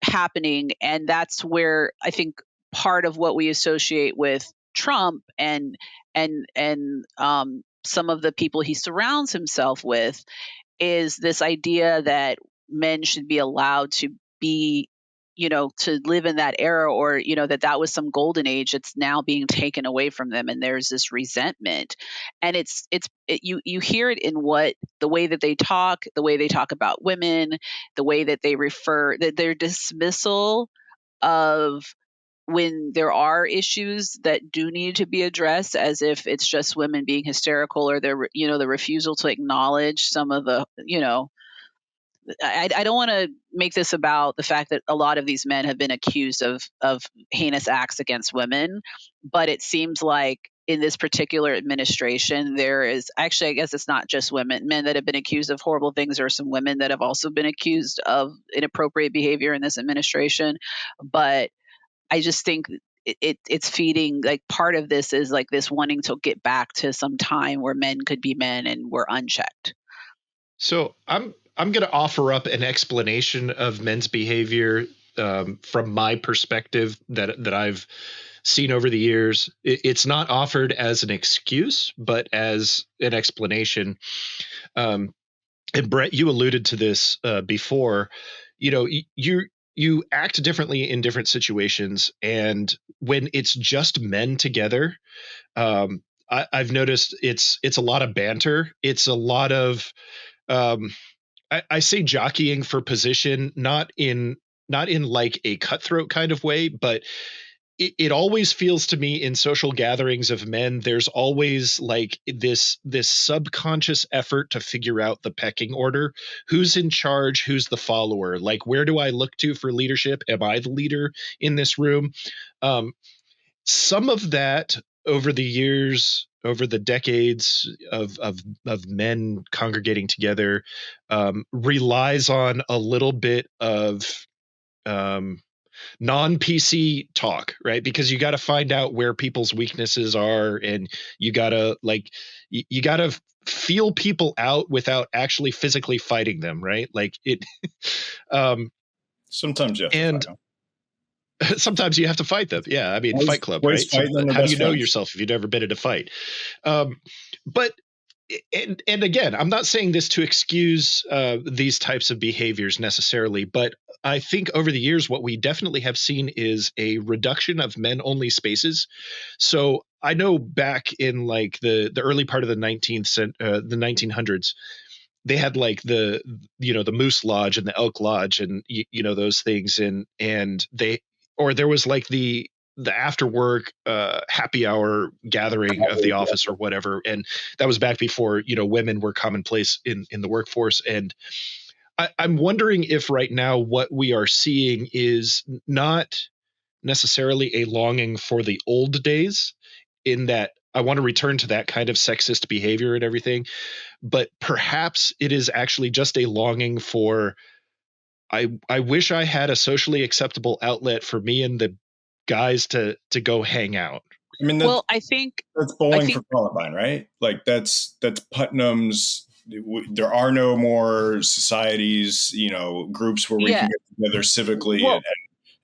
happening. And that's where I think part of what we associate with Trump and some of the people he surrounds himself with is this idea that men should be allowed to be, to live in that era, or, that was some golden age that's now being taken away from them. And there's this resentment, and you hear it in the way that they talk about women, the way that they refer, that their dismissal of when there are issues that do need to be addressed, as if it's just women being hysterical, or the refusal to acknowledge some of the, I don't want to make this about the fact that a lot of these men have been accused of heinous acts against women, but it seems like in this particular administration, there is actually, I guess it's not just men that have been accused of horrible things. There are some women that have also been accused of inappropriate behavior in this administration. But I just think it's feeding, like, part of this is like this wanting to get back to some time where men could be men and were unchecked. So I'm going to offer up an explanation of men's behavior from my perspective that I've seen over the years. It's not offered as an excuse, but as an explanation. And Brett, you alluded to this before. You act differently in different situations, and when it's just men together, I've noticed it's a lot of banter. It's a lot of I say jockeying for position, not in like a cutthroat kind of way, but it always feels to me in social gatherings of men, there's always like this subconscious effort to figure out the pecking order. Who's in charge? Who's the follower? Like, where do I look to for leadership? Am I the leader in this room? Some of that over the years, over the decades of men congregating together, relies on a little bit of non-PC talk, right? Because you got to find out where people's weaknesses are, and you got to you got to feel people out without actually physically fighting them, right? Like it. Sometimes you have to fight them. Sometimes you have to fight them. Yeah, I mean, Fight Club, right? So how do you know yourself if you've never been in a fight? But again, I'm not saying this to excuse these types of behaviors necessarily, but I think over the years, what we definitely have seen is a reduction of men-only spaces. So I know back in like the early part of the 1900s, they had like the Moose Lodge and the Elk Lodge and those things, and there was like the after work happy hour gathering of the office or whatever, and that was back before women were commonplace in the workforce. And I'm wondering if right now what we are seeing is not necessarily a longing for the old days, in that I want to return to that kind of sexist behavior and everything, but perhaps it is actually just a longing for, I wish I had a socially acceptable outlet for me and the guys to go hang out. I mean, I think that's bowling for Columbine, right? Like that's Putnam's. There are no more societies, groups where we can get together civically, but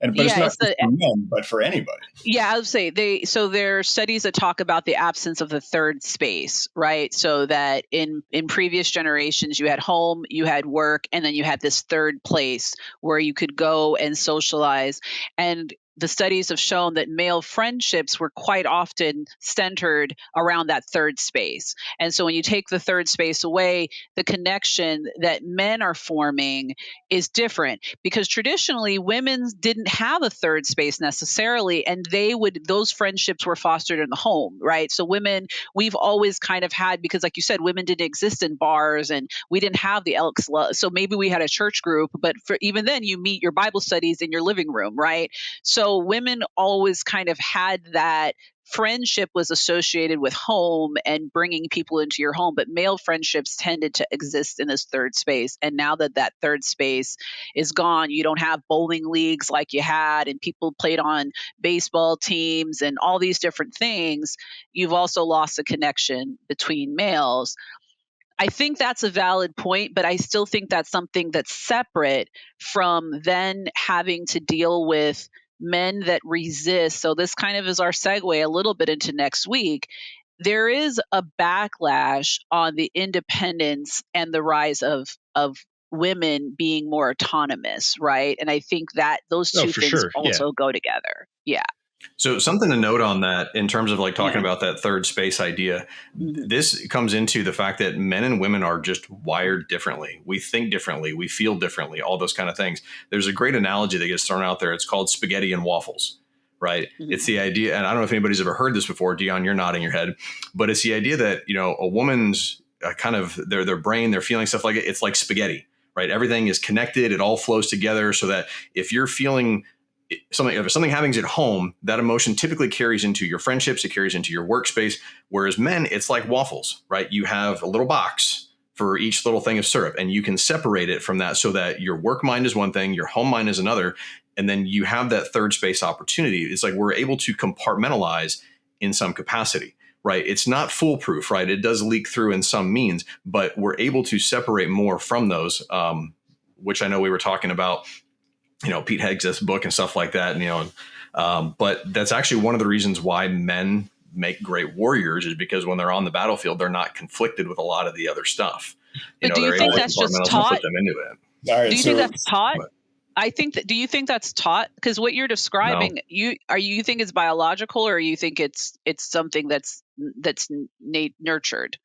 it's not for men, but for anybody. Yeah, I would say there are studies that talk about the absence of the third space, right? So that in previous generations, you had home, you had work, and then you had this third place where you could go and socialize. And the studies have shown that male friendships were quite often centered around that third space. And so when you take the third space away, the connection that men are forming is different, because traditionally women didn't have a third space necessarily, and those friendships were fostered in the home, right? So women, we've always kind of had, because like you said, women didn't exist in bars and we didn't have the Elks Lodge. So maybe we had a church group, but even then you meet your Bible studies in your living room, right? So women always kind of had that. Friendship was associated with home and bringing people into your home, but male friendships tended to exist in this third space. And now that third space is gone, you don't have bowling leagues like you had, and people played on baseball teams and all these different things. You've also lost a connection between males. I think that's a valid point, but I still think that's something that's separate from then having to deal with men that resist. So this kind of is our segue a little bit into next week. There is a backlash on the independence and the rise of women being more autonomous, right? And I think that those two things also go together. Yeah. So something to note on that in terms of like talking about that third space idea, this comes into the fact that men and women are just wired differently. We think differently. We feel differently, all those kind of things. There's a great analogy that gets thrown out there. It's called spaghetti and waffles, right? Mm-hmm. It's the idea, and I don't know if anybody's ever heard this before. Dion, you're nodding your head, but it's the idea that, a woman's kind of their brain, their feeling, stuff like it, it's like spaghetti. Right? right? Everything is connected. It all flows together so that if you're feeling something, if something happens at home, that emotion typically carries into your friendships, it carries into your workspace. Whereas men, it's like waffles, right? You have a little box for each little thing of syrup, and you can separate it from that so that your work mind is one thing, your home mind is another. And then you have that third space opportunity. It's like we're able to compartmentalize in some capacity, right? It's not foolproof, right? It does leak through in some means, but we're able to separate more from those, which I know we were talking about, Pete Hegseth's book and stuff like that. And, but that's actually one of the reasons why men make great warriors, is because when they're on the battlefield, they're not conflicted with a lot of the other stuff. But do you think that's just taught? Put them into it. All right, do you think that's taught? Do you think that's taught? Because what you're describing, you think it's biological, or you think it's something that's nurtured?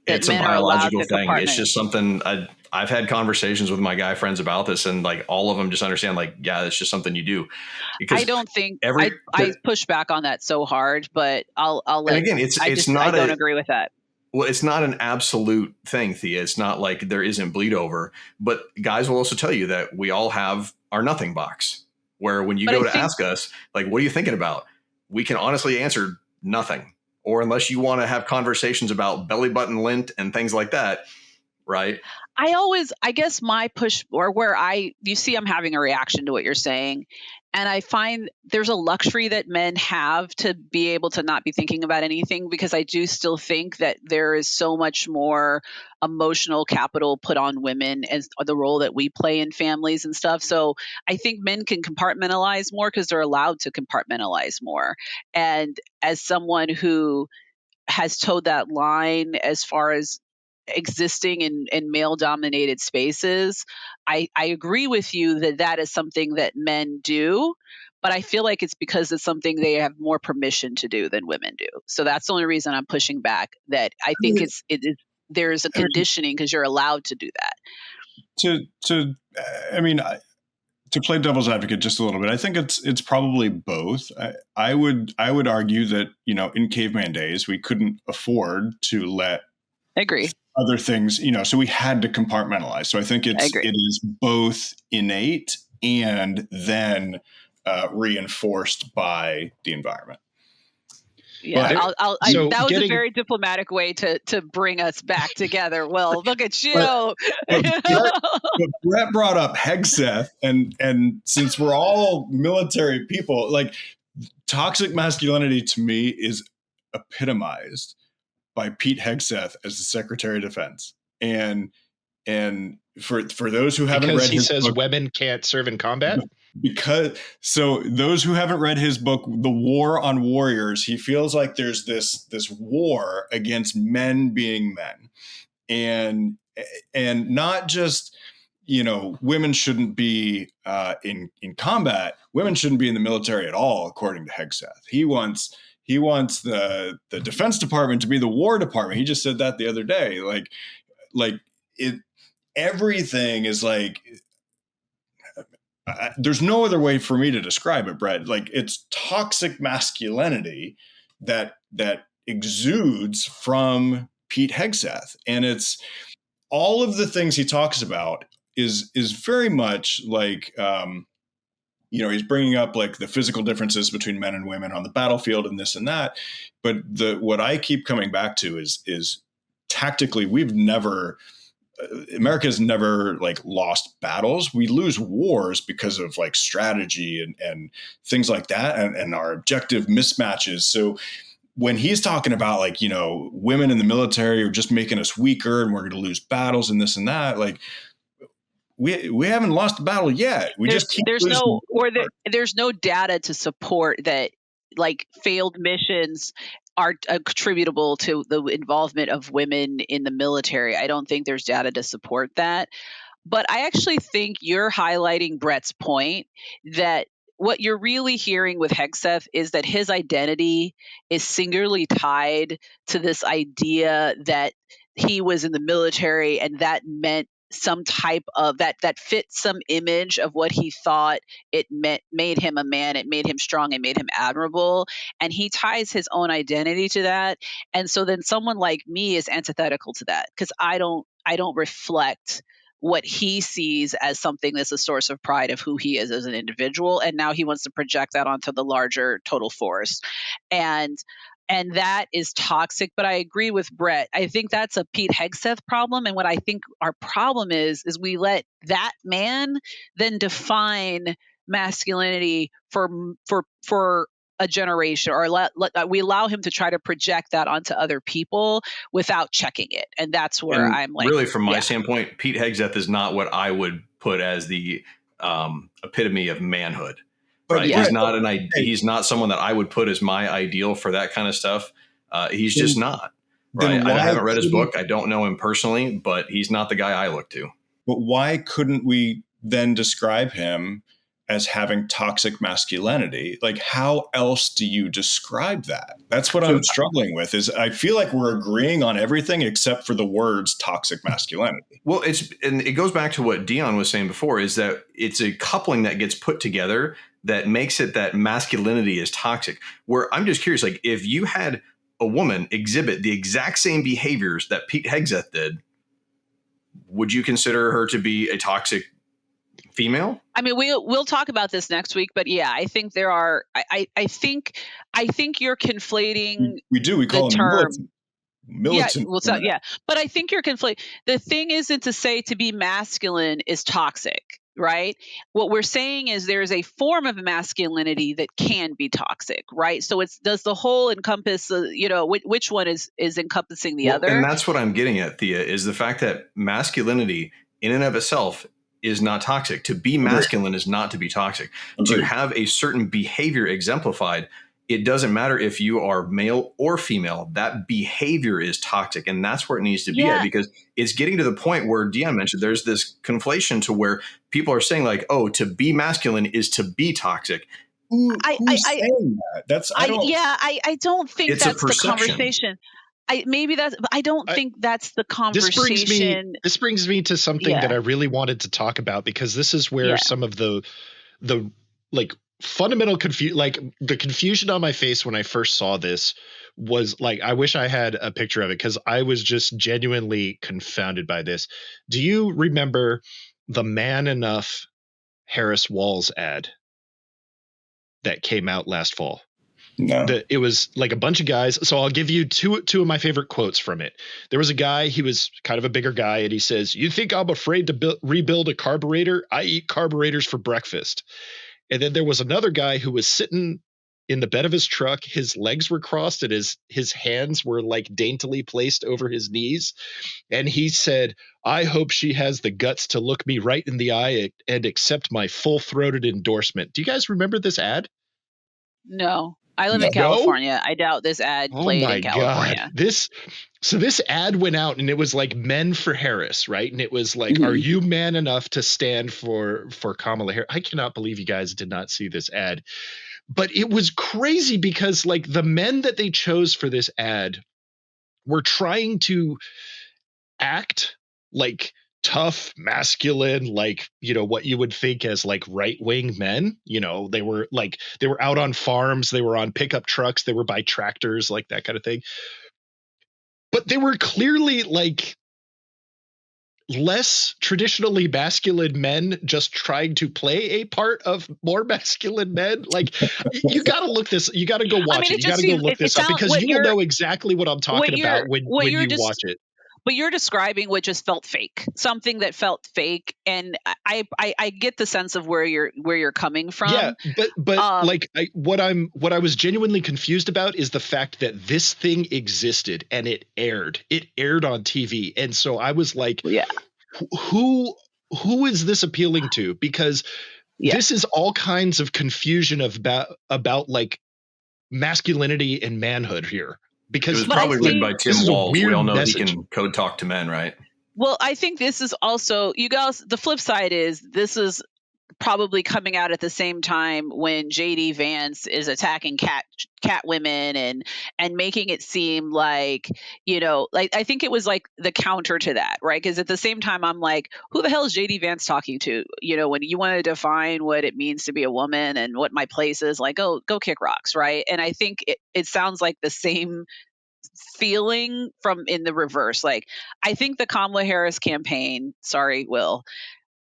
It's a biological thing. It's just something I've had conversations with my guy friends about this, and like all of them just understand, like, yeah, it's just something you do. Because I don't think I push back on that so hard, but I'll let. And again, I don't agree with that. Well, it's not an absolute thing, Thea. It's not like there isn't bleed over, but guys will also tell you that we all have our nothing box, where when you go to ask us, like, what are you thinking about? We can honestly answer nothing. Or unless you want to have conversations about belly button lint and things like that, right? I guess my push, or where you see I'm having a reaction to what you're saying. And I find there's a luxury that men have to be able to not be thinking about anything, because I do still think that there is so much more emotional capital put on women as the role that we play in families and stuff. So I think men can compartmentalize more because they're allowed to compartmentalize more. And as someone who has towed that line as far as existing in male dominated spaces, I agree with you that is something that men do, but I feel like it's because it's something they have more permission to do than women do. So that's the only reason I'm pushing back, that I think there's a conditioning because you're allowed to do that. To play devil's advocate just a little bit, I think it's probably both. I would argue that, in caveman days, we couldn't afford to let other things, so we had to compartmentalize. So I think it is both innate and then reinforced by the environment. Yeah, that was a very diplomatic way to bring us back together. Well, look at you. But Brett brought up Hegseth, and since we're all military people, like, toxic masculinity to me is epitomized by Pete Hegseth as the Secretary of Defense. And for those who haven't read his book, says women can't serve in combat. So those who haven't read his book, The War on Warriors, he feels like there's this war against men being men, and not just, women shouldn't be in combat. Women shouldn't be in the military at all, according to Hegseth. He wants the Defense Department to be the War Department. He just said that the other day. Everything is like. There's no other way for me to describe it, Brett. Like, it's toxic masculinity that exudes from Pete Hegseth, and it's all of the things he talks about is very much like, he's bringing up like the physical differences between men and women on the battlefield and this and that. But what I keep coming back to is tactically, America's never like lost battles. We lose wars because of like strategy and things like that, and our objective mismatches. So when he's talking about like, women in the military are just making us weaker and we're going to lose battles and this and that, like, we haven't lost a battle yet. There's no data to support that, like, failed missions are attributable to the involvement of women in the military. I don't think there's data to support that. But I actually think you're highlighting Brett's point, that what you're really hearing with Hegseth is that his identity is singularly tied to this idea that he was in the military, and that meant some type of that fit some image of what he thought it meant, made him a man, it made him strong, it made him admirable, and he ties his own identity to that. And so then someone like me is antithetical to that, because I don't reflect what he sees as something that's a source of pride of who he is as an individual, and now he wants to project that onto the larger total force, and that is toxic. But I agree with Brett. I think that's a Pete Hegseth problem, and what I think our problem is we let that man then define masculinity for a generation, or we allow him to try to project that onto other people without checking it. And that's where I'm like, really, from my standpoint, Pete Hegseth is not what I would put as the epitome of manhood. Right? Yeah. He's not someone that I would put as my ideal for that kind of stuff. He's just not. Right? I haven't read his book. I don't know him personally, but he's not the guy I look to. But why couldn't we then describe him as having toxic masculinity? Like, how else do you describe that? That's what I'm struggling with. Is I feel like we're agreeing on everything except for the words toxic masculinity. Well, and it goes back to what Dion was saying before, is that it's a coupling that gets put together that makes it that masculinity is toxic. Where I'm just curious, like, if you had a woman exhibit the exact same behaviors that Pete Hegseth did, would you consider her to be a toxic female? I mean, we'll talk about this next week, but yeah, I think there are. I think you're conflating. We do. We call the them term militant. Yeah, but I think you're conflating. The thing isn't to say to be masculine is toxic, right? What we're saying is there's a form of masculinity that can be toxic, right? So does the whole encompass, which one is encompassing the other? And that's what I'm getting at, Thea, is the fact that masculinity in and of itself is not toxic. To be masculine is not to be toxic. To have a certain behavior exemplified, it doesn't matter if you are male or female, that behavior is toxic. And that's where it needs to be at, because it's getting to the point where Dion mentioned there's this conflation to where people are saying like, oh, to be masculine is to be toxic. Who's saying that? I don't think that's the conversation. I don't think that's the conversation. This brings me to something that I really wanted to talk about, because this is where some of the like fundamental the confusion on my face when I first saw this was like, I wish I had a picture of it, because I was just genuinely confounded by this. Do you remember the Man Enough Harris Walls ad that came out last fall? No. It was like a bunch of guys. So I'll give you two of my favorite quotes from it. There was a guy, he was kind of a bigger guy, and he says, "You think I'm afraid to rebuild a carburetor? I eat carburetors for breakfast." And then there was another guy who was sitting in the bed of his truck. His legs were crossed and his hands were like daintily placed over his knees. And he said, "I hope she has the guts to look me right in the eye and accept my full-throated endorsement." Do you guys remember this ad? No. I live in California. I doubt this ad played in California. God. This ad went out, and it was like Men for Harris, right? And it was like, are you man enough to stand for Kamala Harris? I cannot believe you guys did not see this ad. But it was crazy, because like the men that they chose for this ad were trying to act like tough, masculine, like, what you would think as like right-wing men. They were out on farms, they were on pickup trucks, they were by tractors, like that kind of thing. But they were clearly like less traditionally masculine men just trying to play a part of more masculine men. Like, you got to go watch it. You got to go look this up, because you will know exactly what I'm talking about when you watch it. But you're describing what just felt fake, something that felt fake, and I get the sense of where you're coming from. Yeah, but what I was genuinely confused about is the fact that this thing existed and it aired on TV, and so I was like, who is this appealing to? Because this is all kinds of confusion about like masculinity and manhood here. Because it was probably written by Tim Walz. We all know he can code talk to men, right? Well, I think this is also, you guys, the flip side is this is probably coming out at the same time when JD Vance is attacking cat women and making it seem like, like I think it was like the counter to that, right? Because at the same time, I'm like, who the hell is JD Vance talking to? When you want to define what it means to be a woman and what my place is, like, go kick rocks, right? And I think it sounds like the same feeling from in the reverse. Like, I think the Kamala Harris campaign, sorry, Will,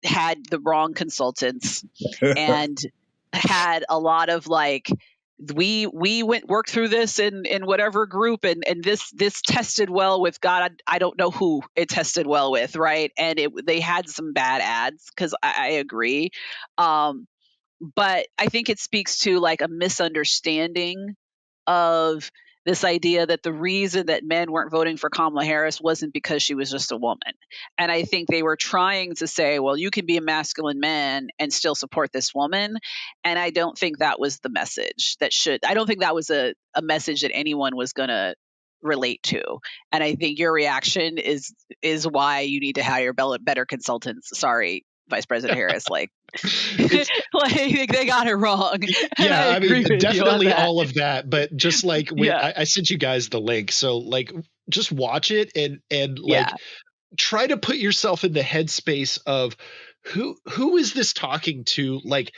had the wrong consultants and had a lot of like, we worked through this in whatever group, and this tested well with God. I don't know who it tested well with, right? And they had some bad ads, because I agree. But I think it speaks to like a misunderstanding of this idea that the reason that men weren't voting for Kamala Harris wasn't because she was just a woman. And I think they were trying to say, well, you can be a masculine man and still support this woman. And I don't think that was the message I don't think that was a message that anyone was going to relate to. And I think your reaction is why you need to hire better consultants. Sorry, Vice President Harris, like they got it wrong. Yeah, I mean, definitely all of that, but just like I sent you guys the link, so like just watch it and like try to put yourself in the headspace of who is this talking to? Like,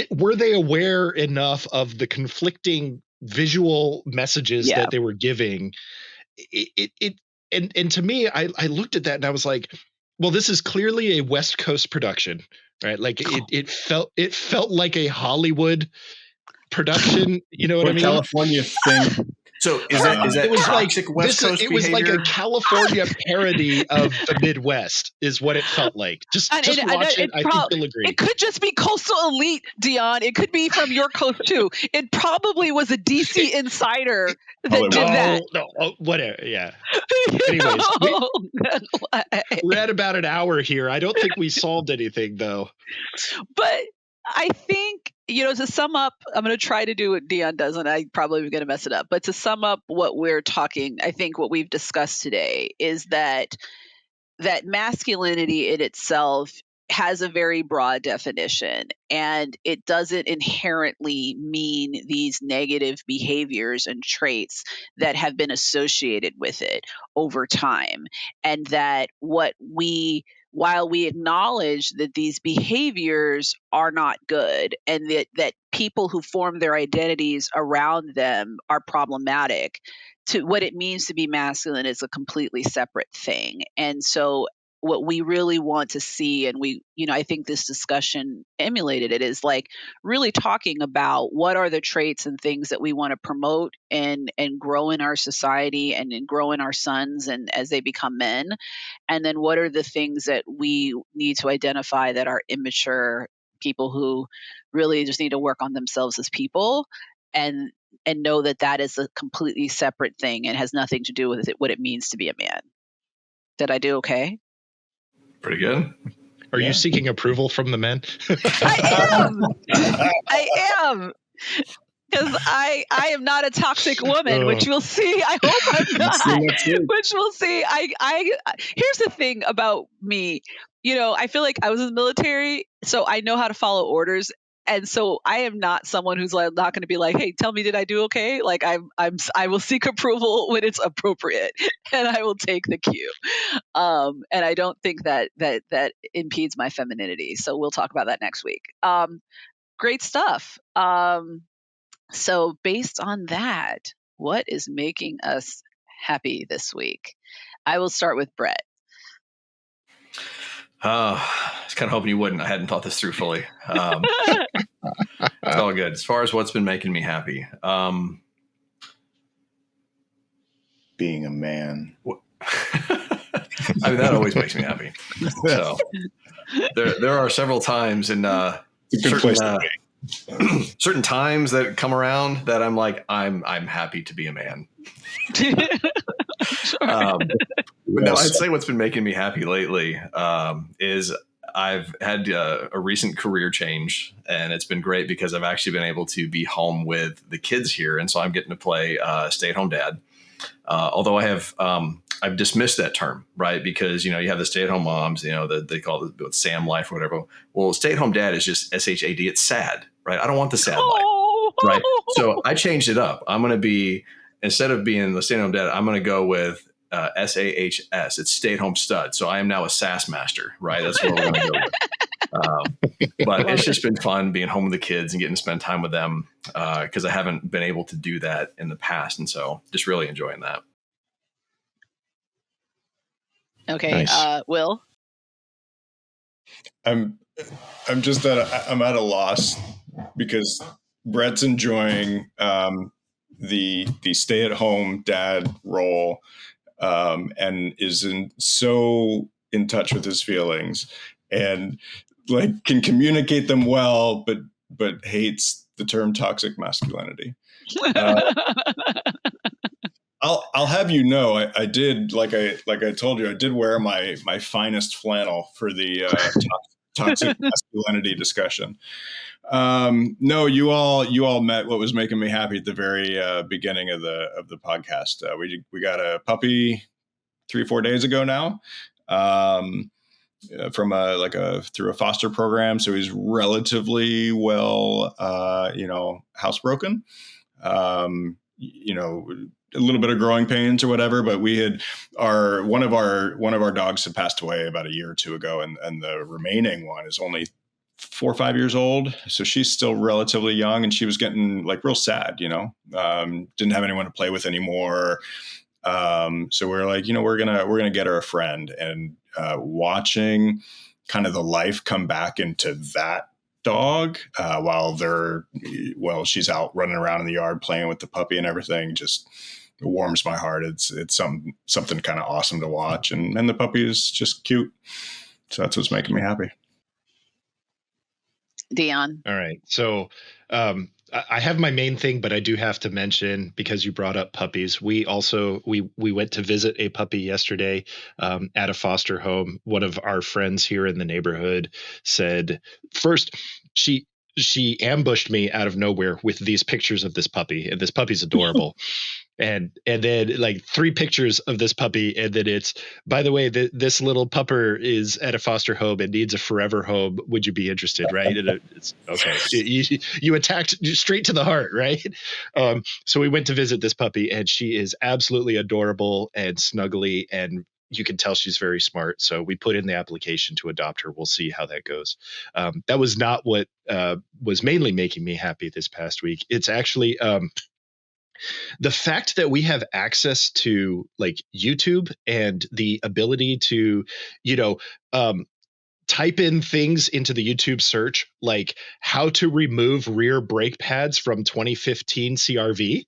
were they aware enough of the conflicting visual messages that they were giving? And to me, I looked at that and I was like, well, this is clearly a West Coast production, right? Like it felt like a Hollywood production. You know what I mean? California thing. So is that it was toxic like West Coast it was behavior? like a California parody of the Midwest, is what it felt like. Just watch it. I think you'll agree. It could just be coastal elite, Dion. It could be from your coast too. It probably was a DC insider that did that. No, whatever. Yeah. Anyways, we're at about an hour here. I don't think we solved anything though. But I think, to sum up, I'm going to try to do what Dion does, and I probably am going to mess it up. But to sum up what we're talking, I think what we've discussed today is that masculinity in itself has a very broad definition, and it doesn't inherently mean these negative behaviors and traits that have been associated with it over time. And that while we acknowledge that these behaviors are not good, and that people who form their identities around them are problematic, to what it means to be masculine is a completely separate thing. And so what we really want to see, and I think this discussion emulated it, is like really talking about what are the traits and things that we want to promote and grow in our society and grow in our sons and as they become men. And then what are the things that we need to identify that are immature people who really just need to work on themselves as people, and know that is a completely separate thing and has nothing to do with what it means to be a man. Did I do okay? Pretty good. Are you seeking approval from the men? I am. Because I am not a toxic woman, which we'll see. I hope I'm not. Which we'll see. Here's the thing about me. I feel like I was in the military, so I know how to follow orders. And so I am not someone who's not going to be like, hey, tell me, did I do okay? Like I will seek approval when it's appropriate, and I will take the cue. And I don't think that impedes my femininity. So we'll talk about that next week. Great stuff. So based on that, what is making us happy this week? I will start with Brett. I was kind of hoping you wouldn't. I hadn't thought this through fully. It's all good. As far as what's been making me happy. Being a man. I mean, that always makes me happy. So there are several times in certain times that come around that I'm like, I'm happy to be a man. No, I'd say what's been making me happy lately is I've had a recent career change, and it's been great because I've actually been able to be home with the kids here. And so I'm getting to play stay-at-home dad. Although I've dismissed that term, right? Because, you have the stay-at-home moms, they call it Sam life or whatever. Well, stay-at-home dad is just SHAD. It's sad, right? I don't want the sad life, right? So I changed it up. I'm going to be, instead of being the stay-at-home dad, I'm going to go with SAHS. It's stay-at-home stud. So I am now a SAS master, right? That's what we're going to go with. But it's just been fun being home with the kids and getting to spend time with them because I haven't been able to do that in the past. And so just really enjoying that. Okay. Nice. Will? I'm just I'm at a loss because Brett's enjoying the stay-at-home dad role and is so in touch with his feelings and like can communicate them well, but hates the term toxic masculinity. I'll have you know, I did like I told you, I did wear my finest flannel for the toxic masculinity discussion. No, you all met what was making me happy at the very beginning of the podcast. We got a puppy 3-4 days ago now, from through a foster program. So he's relatively well, housebroken. A little bit of growing pains or whatever, but we had one of our dogs had passed away about a year or two ago, and the remaining one is only 4 or 5 years old. So she's still relatively young, and she was getting like real sad, didn't have anyone to play with anymore. So we're like, we're gonna get her a friend, and watching kind of the life come back into that dog while she's out running around in the yard playing with the puppy and everything just warms my heart. It's something kind of awesome to watch, and the puppy is just cute. So that's what's making me happy. Dion. All right. So I have my main thing, but I do have to mention, because you brought up puppies, we went to visit a puppy yesterday at a foster home. One of our friends here in the neighborhood said, first, she ambushed me out of nowhere with these pictures of this puppy, and this puppy's adorable. And then like 3 pictures of this puppy, and then it's, by the way, this little pupper is at a foster home and needs a forever home. Would you be interested? Right? And it's okay. You attacked straight to the heart, right? So we went to visit this puppy, and she is absolutely adorable and snuggly, and you can tell she's very smart. So we put in the application to adopt her. We'll see how that goes. That was not what was mainly making me happy this past week. It's actually the fact that we have access to like YouTube and the ability to, type in things into the YouTube search, like how to remove rear brake pads from 2015 CRV,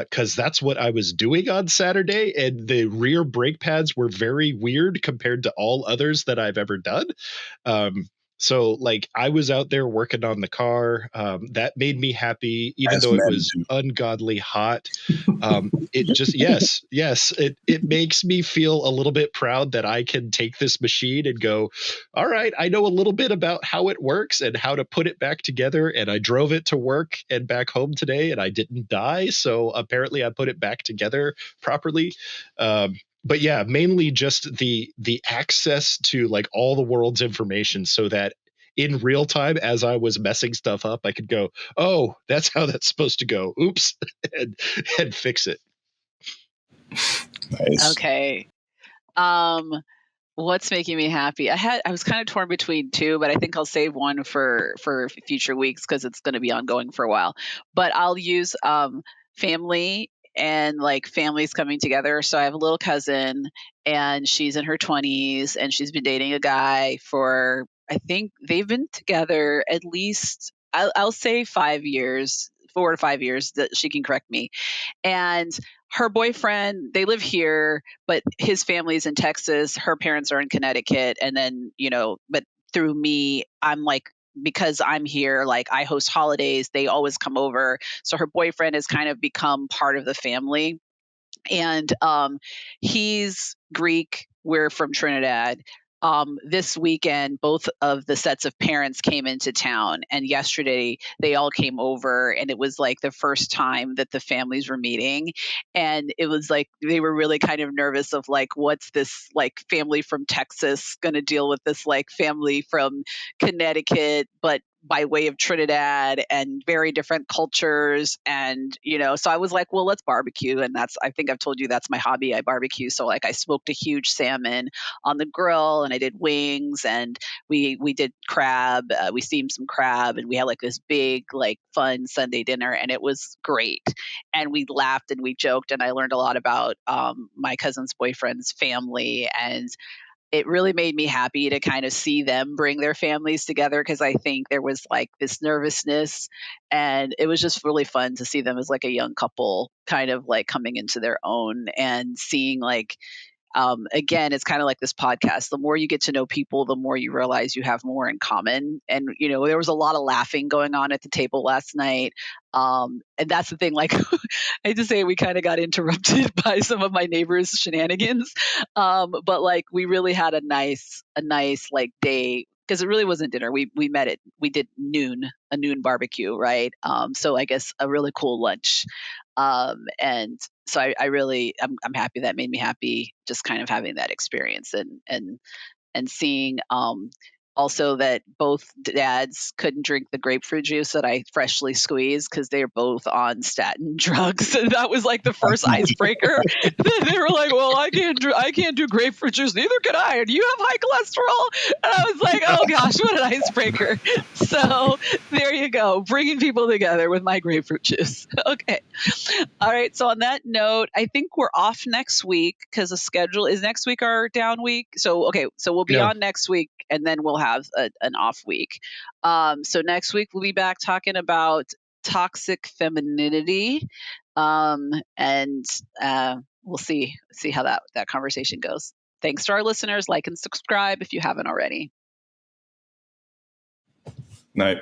because that's what I was doing on Saturday. And the rear brake pads were very weird compared to all others that I've ever done. So like I was out there working on the car. That made me happy, even though it was ungodly hot. It just, yes, it makes me feel a little bit proud that I can take this machine and go, all right, I know a little bit about how it works and how to put it back together. And I drove it to work and back home today, and I didn't die. So apparently I put it back together properly. But yeah, mainly just the access to like all the world's information, so that in real time, as I was messing stuff up, I could go, oh, that's how that's supposed to go. Oops, and fix it. Nice. Okay. What's making me happy? I was kind of torn between 2, but I think I'll save one for future weeks because it's going to be ongoing for a while. But I'll use family and like families coming together. So I have a little cousin, and she's in her 20s, and she's been dating a guy for, I think they've been together at least, I'll say 5 years, 4 to 5 years, that she can correct me. And her boyfriend, they live here, but his family's in Texas. Her parents are in Connecticut. And then, but through me, I'm like, because I'm here, like I host holidays, they always come over. So her boyfriend has kind of become part of the family. And he's Greek. We're from Trinidad. This weekend, both of the sets of parents came into town, and yesterday they all came over, and it was like the first time that the families were meeting. And it was like they were really kind of nervous of like, what's this like family from Texas going to deal with this like family from Connecticut? But by way of Trinidad and very different cultures. And, so I was like, well, let's barbecue. And I think I've told you that's my hobby. I barbecue. So like I smoked a huge salmon on the grill and I did wings and we did crab. We steamed some crab and we had like this big, like fun Sunday dinner and it was great. And we laughed and we joked and I learned a lot about my cousin's boyfriend's family, and it really made me happy to kind of see them bring their families together, because I think there was like this nervousness and it was just really fun to see them as like a young couple kind of like coming into their own and seeing like, again, it's kind of like this podcast. The more you get to know people, the more you realize you have more in common. And, there was a lot of laughing going on at the table last night. And that's the thing, like, I hate to say we kind of got interrupted by some of my neighbors' shenanigans. But like, we really had a nice like day, because it really wasn't dinner. We did a noon barbecue, right? So I guess a really cool lunch. And so I'm happy. That made me happy, just kind of having that experience and seeing, also that both dads couldn't drink the grapefruit juice that I freshly squeezed because they're both on statin drugs. And that was like the first icebreaker. They were like, well, I can't do grapefruit juice. Neither can I. And you have high cholesterol. And I was like, oh gosh, what an icebreaker. So there you go. Bringing people together with my grapefruit juice. Okay. All right. So on that note, I think we're off next week because the schedule is next week our down week. So, okay. So we'll be on next week and then we'll have an off week. So next week we'll be back talking about toxic femininity. And we'll see how that conversation goes. Thanks to our listeners. Like and subscribe if you haven't already. Night.